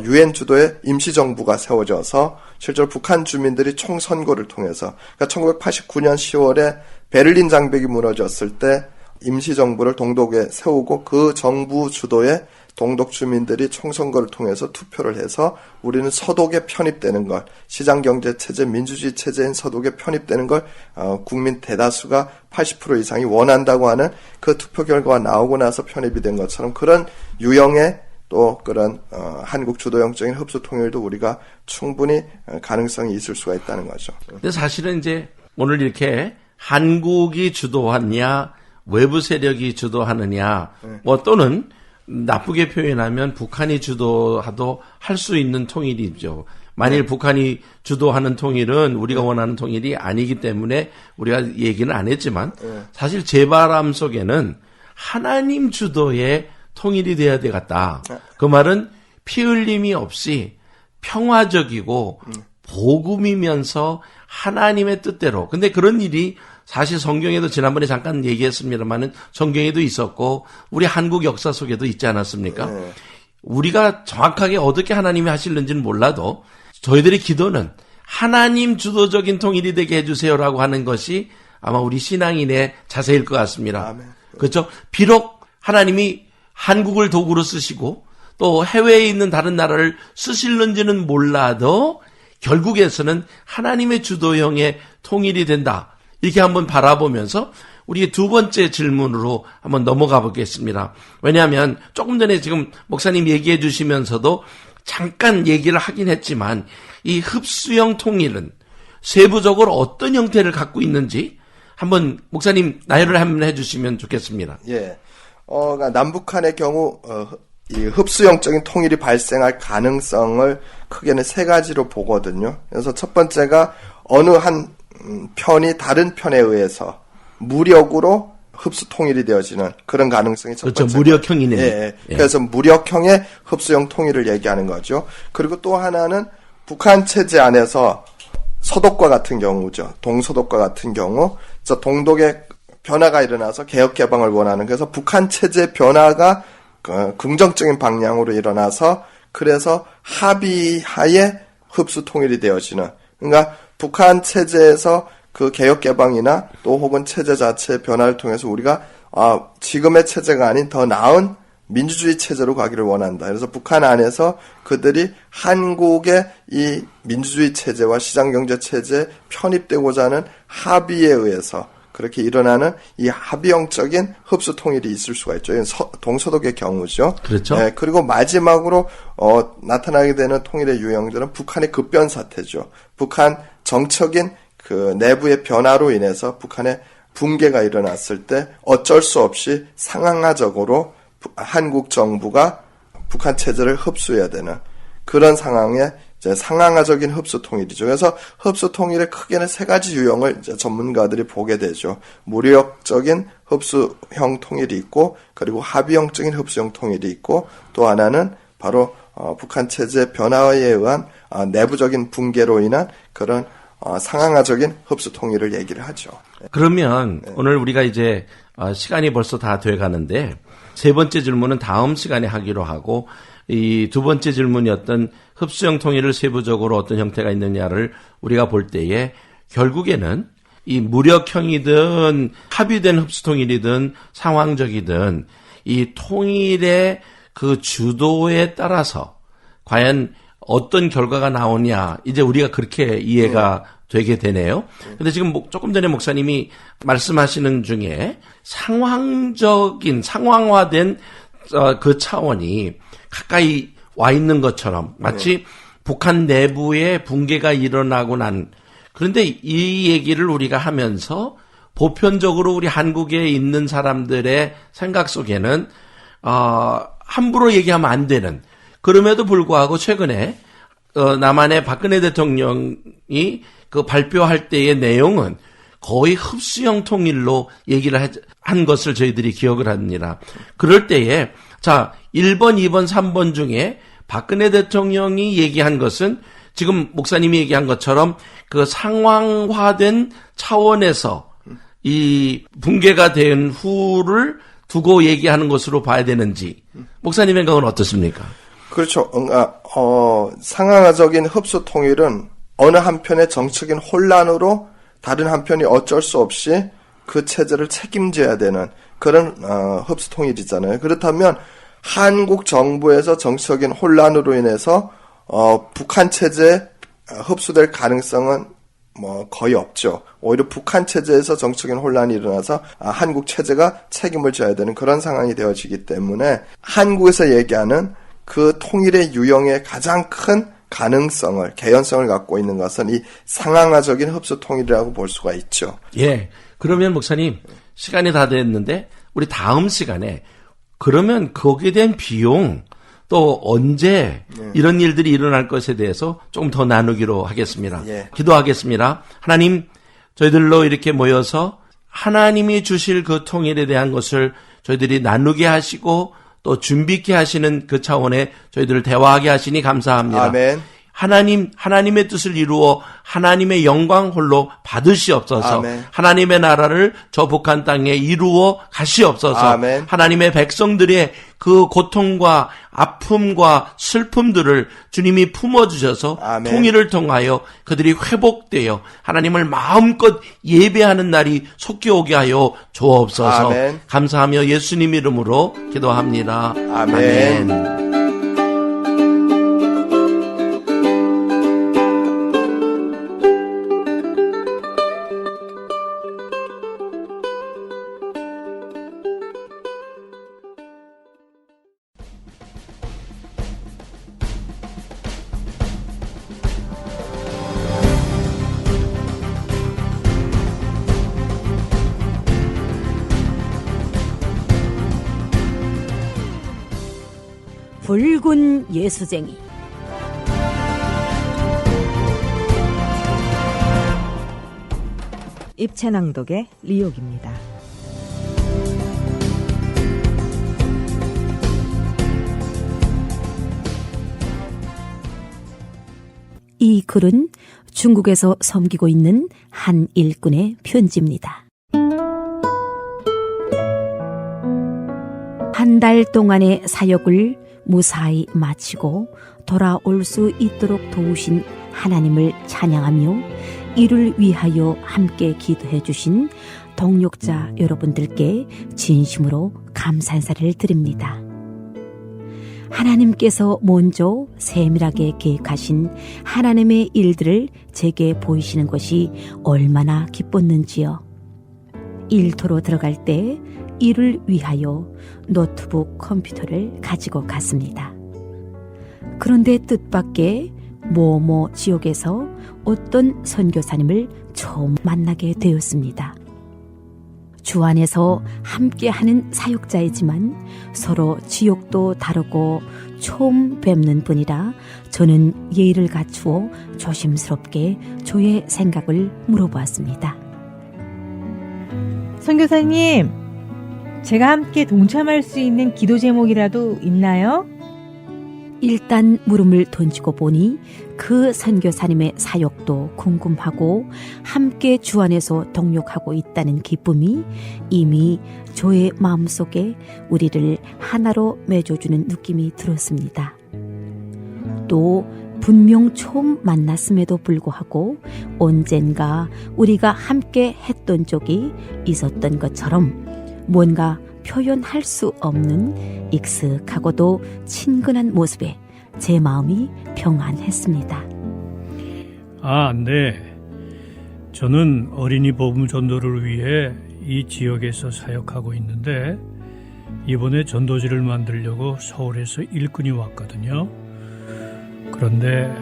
유엔 주도의 임시정부가 세워져서 실제로 북한 주민들이 총선거를 통해서 그러니까 1989년 10월에 베를린 장벽이 무너졌을 때 임시정부를 동독에 세우고 그 정부 주도의 동독 주민들이 총선거를 통해서 투표를 해서 우리는 서독에 편입되는 걸 시장경제체제 민주주의 체제인 서독에 편입되는 걸 국민 대다수가 80% 이상이 원한다고 하는 그 투표 결과가 나오고 나서 편입이 된 것처럼 그런 유형의 또 그런 한국 주도형적인 흡수 통일도 우리가 충분히 가능성이 있을 수가 있다는 거죠. 근데 사실은 이제 오늘 이렇게 한국이 주도하느냐 외부 세력이 주도하느냐 뭐 또는 나쁘게 표현하면 북한이 주도하도 할 수 있는 통일이죠. 만일 북한이 주도하는 통일은 우리가 원하는 통일이 아니기 때문에 우리가 얘기는 안 했지만 사실 제 바람 속에는 하나님 주도의 통일이 돼야 되겠다. 그 말은 피 흘림이 없이 평화적이고 복음이면서 하나님의 뜻대로. 근데 그런 일이 사실 성경에도 지난번에 잠깐 얘기했습니다만은 성경에도 있었고 우리 한국 역사 속에도 있지 않았습니까? 네. 우리가 정확하게 어떻게 하나님이 하실는지는 몰라도 저희들의 기도는 하나님 주도적인 통일이 되게 해주세요라고 하는 것이 아마 우리 신앙인의 자세일 것 같습니다. 아멘. 그렇죠? 비록 하나님이 한국을 도구로 쓰시고 또 해외에 있는 다른 나라를 쓰실는지는 몰라도 결국에서는 하나님의 주도형의 통일이 된다. 이렇게 한번 바라보면서 우리 두 번째 질문으로 한번 넘어가 보겠습니다. 왜냐하면 조금 전에 지금 목사님 얘기해 주시면서도 잠깐 얘기를 하긴 했지만 이 흡수형 통일은 세부적으로 어떤 형태를 갖고 있는지 한번 목사님 나열을 한번 해주시면 좋겠습니다. 예, 그러니까 남북한의 경우 이 흡수형적인 통일이 발생할 가능성을 크게는 세 가지로 보거든요. 그래서 첫 번째가 어느 한 편이 다른 편에 의해서 무력으로 흡수 통일이 되어지는 그런 가능성이 첫 번째. 그렇죠. 무력형이네요. 예. 그래서 무력형의 흡수형 통일을 얘기하는 거죠. 그리고 또 하나는 북한 체제 안에서 서독과 같은 경우죠. 동서독과 같은 경우, 동독의 변화가 일어나서 개혁 개방을 원하는, 그래서 북한 체제 변화가 긍정적인 방향으로 일어나서 그래서 합의하에 흡수 통일이 되어지는, 그러니까 북한 체제에서 그 개혁 개방이나 또 혹은 체제 자체의 변화를 통해서 우리가 지금의 체제가 아닌 더 나은 민주주의 체제로 가기를 원한다. 그래서 북한 안에서 그들이 한국의 이 민주주의 체제와 시장경제 체제에 편입되고자 하는 합의에 의해서 그렇게 일어나는 이 합의형적인 흡수 통일이 있을 수가 있죠. 동서독의 경우죠. 그렇죠. 네, 그리고 마지막으로 나타나게 되는 통일의 유형들은 북한의 급변 사태죠. 북한 정적인 그 내부의 변화로 인해서 북한의 붕괴가 일어났을 때 어쩔 수 없이 상황화적으로 한국 정부가 북한 체제를 흡수해야 되는 그런 상황에 이제 상황화적인 흡수 통일이죠. 그래서 흡수 통일의 크게는 세 가지 유형을 이제 전문가들이 보게 되죠. 무력적인 흡수형 통일이 있고, 그리고 합의형적인 흡수형 통일이 있고, 또 하나는 바로 북한 체제 변화에 의한 내부적인 붕괴로 인한 그런 상황화적인 흡수 통일을 얘기를 하죠. 그러면 오늘 우리가 이제 시간이 벌써 다 돼 가는데 세 번째 질문은 다음 시간에 하기로 하고, 이 두 번째 질문이었던 흡수형 통일을 세부적으로 어떤 형태가 있느냐를 우리가 볼 때에 결국에는 이 무력형이든 합의된 흡수 통일이든 상황적이든 이 통일의 그 주도에 따라서 과연 어떤 결과가 나오냐, 이제 우리가 그렇게 이해가 되게 되네요. 근데 지금 조금 전에 목사님이 말씀하시는 중에 상황화된 그 차원이 가까이 와 있는 것처럼 마치 북한 내부에 붕괴가 일어나고 난, 그런데 이 얘기를 우리가 하면서 보편적으로 우리 한국에 있는 사람들의 생각 속에는 함부로 얘기하면 안 되는, 그럼에도 불구하고 최근에 남한의 박근혜 대통령이 그 발표할 때의 내용은 거의 흡수형 통일로 얘기를 한 것을 저희들이 기억을 합니다. 그럴 때에 자 1번, 2번, 3번 중에 박근혜 대통령이 얘기한 것은 지금 목사님이 얘기한 것처럼 그 상황화된 차원에서 이 붕괴가 된 후를 두고 얘기하는 것으로 봐야 되는지 목사님의 생각은 어떻습니까? 그렇죠. 상황화적인 흡수 통일은 어느 한편의 정치적인 혼란으로 다른 한편이 어쩔 수 없이 그 체제를 책임져야 되는 그런 흡수 통일이잖아요. 그렇다면 한국 정부에서 정치적인 혼란으로 인해서 북한 체제에 흡수될 가능성은 거의 없죠. 오히려 북한 체제에서 정치적인 혼란이 일어나서 한국 체제가 책임을 져야 되는 그런 상황이 되어지기 때문에 한국에서 얘기하는 그 통일의 유형의 가장 큰 가능성을, 개연성을 갖고 있는 것은 이 상황화적인 흡수 통일이라고 볼 수가 있죠. 예. 그러면 목사님, 시간이 다 됐는데 우리 다음 시간에 그러면 거기에 대한 비용 또 언제 이런 일들이 일어날 것에 대해서 조금 더 나누기로 하겠습니다. 예. 기도하겠습니다. 하나님, 저희들로 이렇게 모여서 하나님이 주실 그 통일에 대한 것을 저희들이 나누게 하시고 또 준비케 하시는 그 차원에 저희들을 대화하게 하시니 감사합니다. 아멘. 하나님의 뜻을 이루어 하나님의 영광 홀로 받으시옵소서. 아멘. 하나님의 나라를 저 북한 땅에 이루어 가시옵소서. 아멘. 하나님의 백성들의 그 고통과 아픔과 슬픔들을 주님이 품어주셔서 아멘. 통일을 통하여 그들이 회복되어 하나님을 마음껏 예배하는 날이 속히 오게 하여 주옵소서. 아멘. 감사하며 예수님 이름으로 기도합니다. 아멘. 아멘. 붉은 예수쟁이. 입체낭독의 리옥입니다. 이 글은 중국에서 섬기고 있는 한 일꾼의 편지입니다. 한 달 동안의 사역을 무사히 마치고 돌아올 수 있도록 도우신 하나님을 찬양하며 이를 위하여 함께 기도해 주신 동역자 여러분들께 진심으로 감사 인사를 드립니다. 하나님께서 먼저 세밀하게 계획하신 하나님의 일들을 제게 보이시는 것이 얼마나 기뻤는지요. 일터로 들어갈 때 이를 위하여 노트북 컴퓨터를 가지고 갔습니다. 그런데 뜻밖의 모모 지역에서 어떤 선교사님을 처음 만나게 되었습니다. 주 안에서 함께하는 사역자이지만 서로 지역도 다르고 처음 뵙는 분이라 저는 예의를 갖추어 조심스럽게 저의 생각을 물어보았습니다. 선교사님, 제가 함께 동참할 수 있는 기도 제목이라도 있나요? 일단 물음을 던지고 보니 그 선교사님의 사역도 궁금하고 함께 주 안에서 동역하고 있다는 기쁨이 이미 저의 마음속에 우리를 하나로 맺어주는 느낌이 들었습니다. 또 분명 처음 만났음에도 불구하고 언젠가 우리가 함께 했던 적이 있었던 것처럼 뭔가 표현할 수 없는 익숙하고도 친근한 모습에 제 마음이 평안했습니다. 아, 네. 저는 어린이 복음 전도를 위해 이 지역에서 사역하고 있는데 이번에 전도지를 만들려고 서울에서 일꾼이 왔거든요. 그런데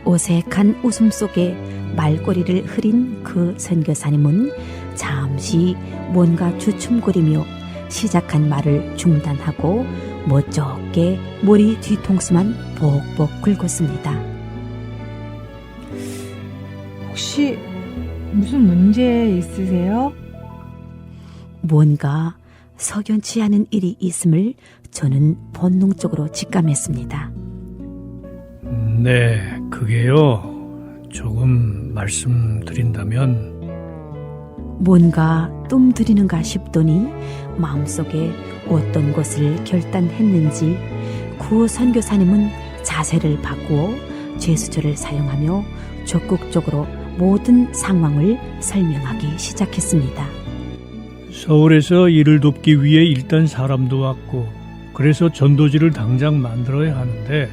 어색한 웃음 속에 말꼬리를 흐린 그 선교사님은 잠시 뭔가 주춤거리며 시작한 말을 중단하고 멋쩍게 머리 뒤통수만 복복 긁었습니다. 혹시 무슨 문제 있으세요? 뭔가 석연치 않은 일이 있음을 저는 본능적으로 직감했습니다. 네, 그게요. 조금 말씀드린다면 뭔가 뜸들이는가 싶더니 마음속에 어떤 것을 결단했는지 구 선교사님은 자세를 바꾸어 제스처를 사용하며 적극적으로 모든 상황을 설명하기 시작했습니다. 서울에서 일을 돕기 위해 일단 사람도 왔고 그래서 전도지를 당장 만들어야 하는데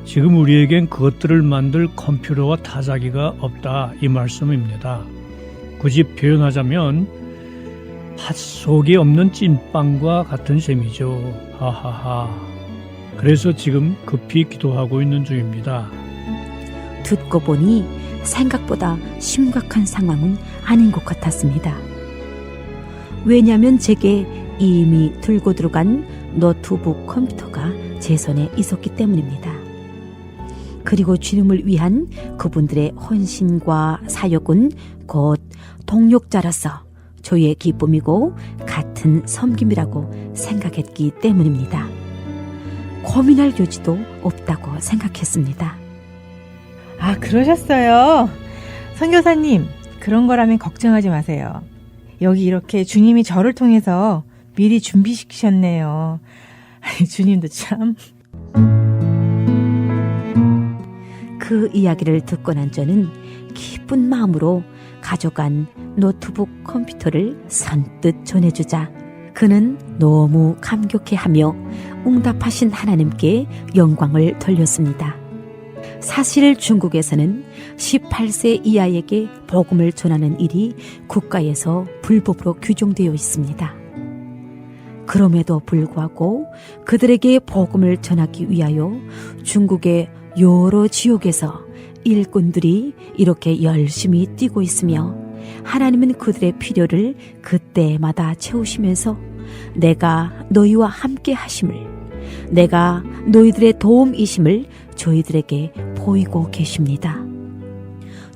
지금 우리에겐 그것들을 만들 컴퓨터와 타자기가 없다 이 말씀입니다. 굳이 표현하자면 팥속에 없는 찐빵과 같은 셈이죠. 하하하. 그래서 지금 급히 기도하고 있는 중입니다. 듣고 보니 생각보다 심각한 상황은 아닌 것 같았습니다. 왜냐하면 제게 이미 들고 들어간 노트북 컴퓨터가 제 손에 있었기 때문입니다. 그리고 주님을 위한 그분들의 헌신과 사역은 곧 동역자로서 저의 기쁨이고 같은 섬김이라고 생각했기 때문입니다. 고민할 여지도 없다고 생각했습니다. 아, 그러셨어요. 선교사님, 그런 거라면 걱정하지 마세요. 여기 이렇게 주님이 저를 통해서 미리 준비시키셨네요. 주님도 참. 그 이야기를 듣고 난 저는 기쁜 마음으로 가져간 노트북 컴퓨터를 선뜻 전해주자 그는 너무 감격해하며 응답하신 하나님께 영광을 돌렸습니다. 사실 중국에서는 18세 이하에게 복음을 전하는 일이 국가에서 불법으로 규정되어 있습니다. 그럼에도 불구하고 그들에게 복음을 전하기 위하여 중국의 여러 지역에서 일꾼들이 이렇게 열심히 뛰고 있으며 하나님은 그들의 필요를 그때마다 채우시면서 내가 너희와 함께 하심을, 내가 너희들의 도움이심을 저희들에게 보이고 계십니다.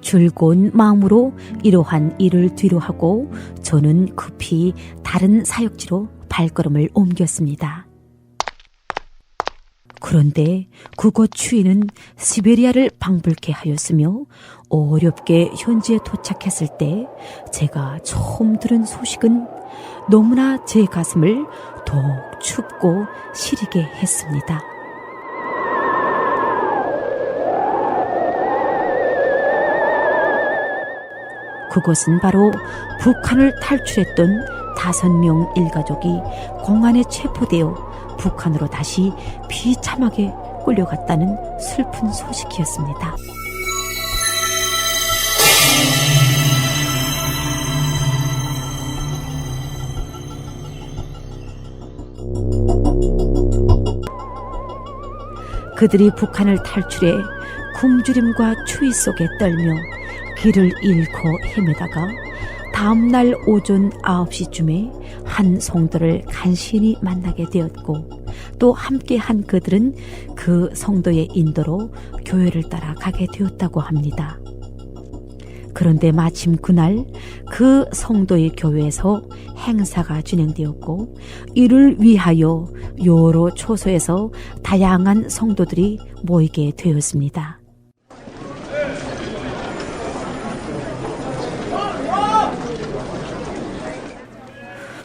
즐거운 마음으로 이러한 일을 뒤로하고 저는 급히 다른 사역지로 발걸음을 옮겼습니다. 그런데 그곳 추위는 시베리아를 방불케 하였으며 어렵게 현지에 도착했을 때 제가 처음 들은 소식은 너무나 제 가슴을 더욱 춥고 시리게 했습니다. 그것은 바로 북한을 탈출했던 5명 일가족이 공안에 체포되어 북한으로 다시 비참하게 끌려갔다는 슬픈 소식이었습니다. 그들이 북한을 탈출해 굶주림과 추위 속에 떨며 길을 잃고 헤매다가 다음날 오전 9시쯤에 한 성도를 간신히 만나게 되었고 또 함께한 그들은 그 성도의 인도로 교회를 따라 가게 되었다고 합니다. 그런데 마침 그날 그 성도의 교회에서 행사가 진행되었고 이를 위하여 여러 초소에서 다양한 성도들이 모이게 되었습니다.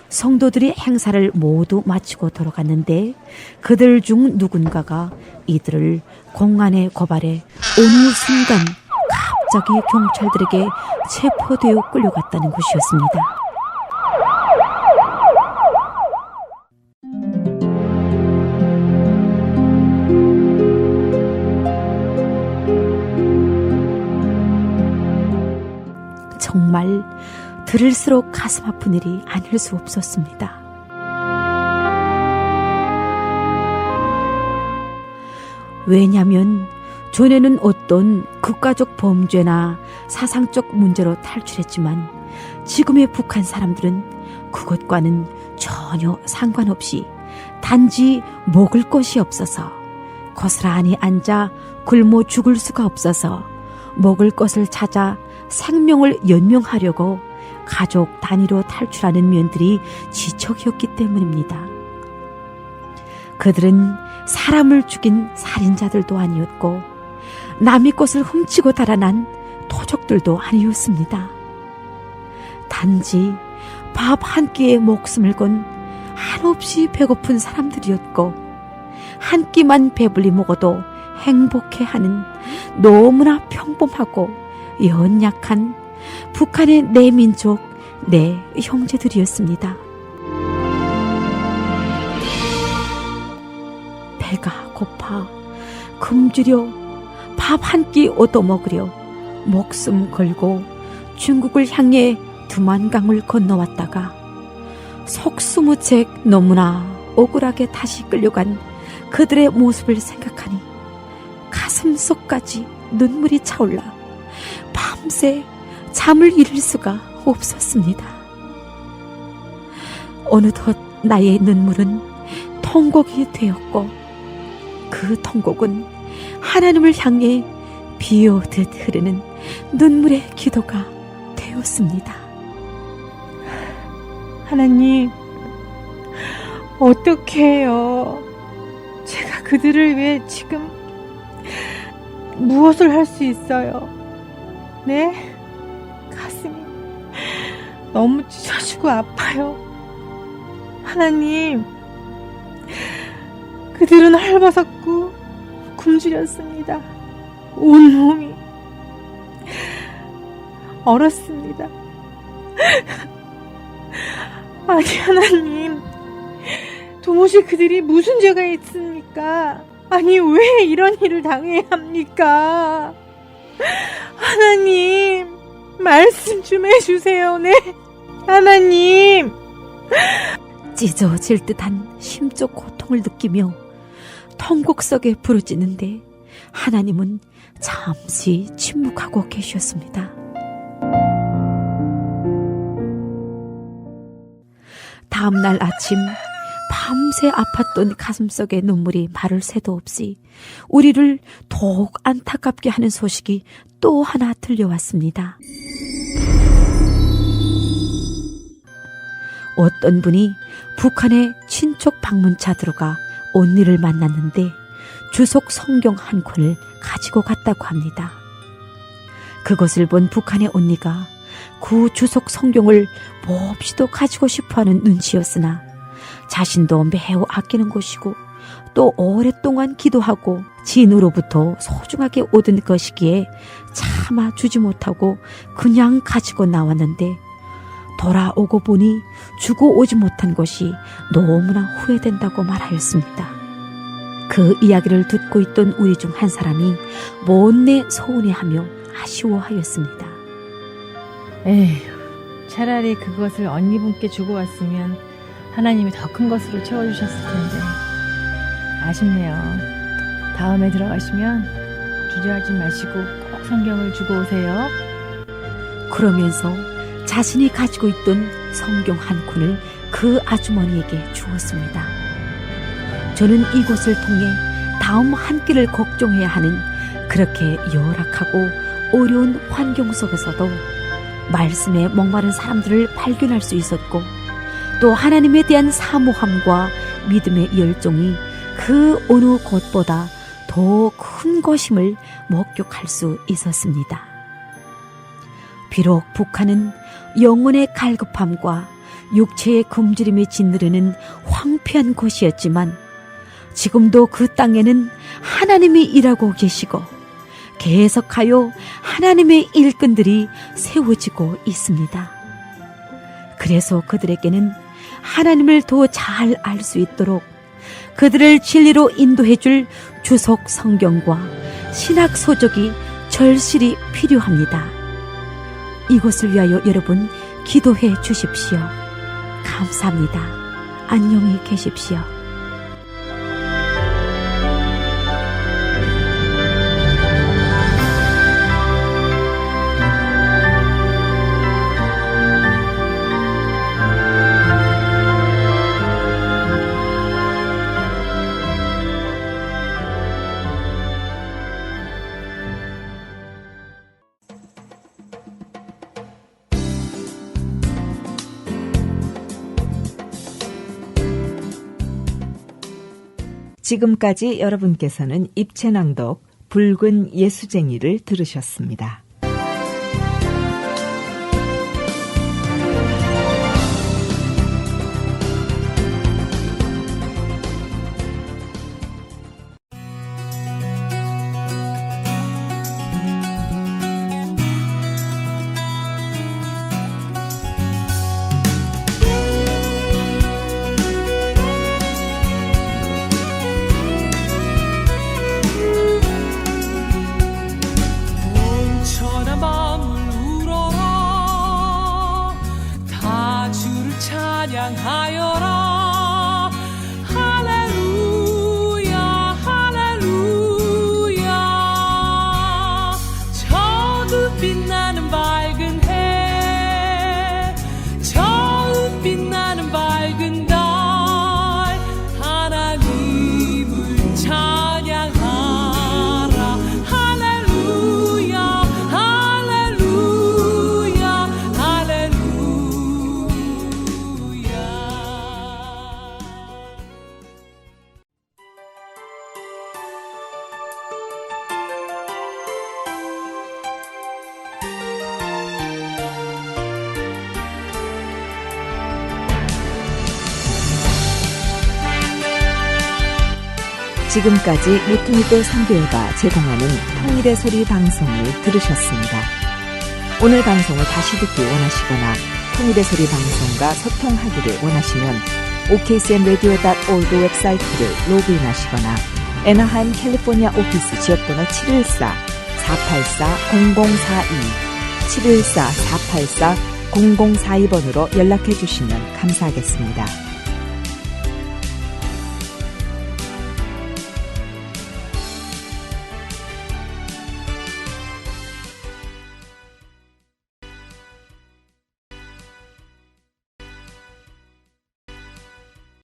성도들이 행사를 모두 마치고 돌아갔는데 그들 중 누군가가 이들을 공안에 고발해 어느 순간 갑자기 경찰들에게 체포되어 끌려갔다는 것이었습니다. 정말 들을수록 가슴 아픈 일이 아닐 수 없었습니다. 왜냐하면 전에는 어떤 극가적 범죄나 사상적 문제로 탈출했지만 지금의 북한 사람들은 그것과는 전혀 상관없이 단지 먹을 것이 없어서 고스란히 앉아 굶어 죽을 수가 없어서 먹을 것을 찾아 생명을 연명하려고 가족 단위로 탈출하는 면들이 지척이었기 때문입니다. 그들은 사람을 죽인 살인자들도 아니었고 남의 것을 훔치고 달아난 토적들도 아니었습니다. 단지 밥 한 끼에 목숨을 건 한없이 배고픈 사람들이었고 한 끼만 배불리 먹어도 행복해하는 너무나 평범하고 연약한 북한의 내 민족, 내 형제들이었습니다. 배가 고파 굶주려 밥 한 끼 얻어먹으려 목숨 걸고 중국을 향해 두만강을 건너왔다가 속수무책 너무나 억울하게 다시 끌려간 그들의 모습을 생각하니 가슴속까지 눈물이 차올라 밤새 잠을 이룰 수가 없었습니다. 어느덧 나의 눈물은 통곡이 되었고 그 통곡은 하나님을 향해 비오듯 흐르는 눈물의 기도가 되었습니다. 하나님, 어떻게 해요? 제가 그들을 위해 지금 무엇을 할 수 있어요? 네? 가슴이 너무 찢어지고 아파요. 하나님, 그들은 헐벗었고 굶주렸습니다. 온몸이 얼었습니다. 아니 하나님, 도무지 그들이 무슨 죄가 있습니까? 아니 왜 이런 일을 당해야 합니까? 하나님, 말씀 좀 해주세요. 네, 하나님. 찢어질 듯한 심적 고통을 느끼며 통곡 속에 부르짖는데 하나님은 잠시 침묵하고 계셨습니다. 다음 날 아침 밤새 아팠던 가슴속의 눈물이 마를 새도 없이 우리를 더욱 안타깝게 하는 소식이 또 하나 들려왔습니다. 어떤 분이 북한의 친척 방문차 들어가 언니를 만났는데 주석 성경 한 권을 가지고 갔다고 합니다. 그것을 본 북한의 언니가 그 주석 성경을 몹시도 가지고 싶어하는 눈치였으나 자신도 매우 아끼는 것이고 또 오랫동안 기도하고 지인으로부터 소중하게 얻은 것이기에 차마 주지 못하고 그냥 가지고 나왔는데 돌아오고 보니 주고 오지 못한 것이 너무나 후회된다고 말하였습니다. 그 이야기를 듣고 있던 우리 중 한 사람이 못내 서운해하며 아쉬워하였습니다. 에휴, 차라리 그것을 언니분께 주고 왔으면 하나님이 더 큰 것으로 채워주셨을 텐데 아쉽네요. 다음에 들어가시면 주저하지 마시고 꼭 성경을 주고 오세요. 그러면서 자신이 가지고 있던 성경 한 권을 그 아주머니에게 주었습니다. 저는 이곳을 통해 다음 한 끼를 걱정해야 하는 그렇게 열악하고 어려운 환경 속에서도 말씀에 목마른 사람들을 발견할 수 있었고 또 하나님에 대한 사모함과 믿음의 열정이 그 어느 곳보다 더 큰 것임을 목격할 수 있었습니다. 비록 북한은 영혼의 갈급함과 육체의 굶주림이 짓누르는 황폐한 곳이었지만 지금도 그 땅에는 하나님이 일하고 계시고 계속하여 하나님의 일꾼들이 세워지고 있습니다. 그래서 그들에게는 하나님을 더 잘 알 수 있도록 그들을 진리로 인도해 줄 주석 성경과 신학 서적이 절실히 필요합니다. 이것을 위하여 여러분 기도해 주십시오. 감사합니다. 안녕히 계십시오. 지금까지 여러분께서는 입체낭독 붉은 예수쟁이를 들으셨습니다. 찬양하여라 할렐루야 할렐루야 저그 빛나는 밝은 해 저그 빛나는 밝은 달 하나님을 찬양하라 할렐루야 할렐루야 할렐루야. 지금까지 모퉁이돌 선교회가 제공하는 통일의 소리 방송을 들으셨습니다. 오늘 방송을 다시 듣기 원하시거나 통일의 소리 방송과 소통하기를 원하시면 okcmradio.org 웹사이트를 로그인하시거나 애나하임 캘리포니아 오피스 지역번호 714-484-0042 714-484-0042번으로 연락해 주시면 감사하겠습니다.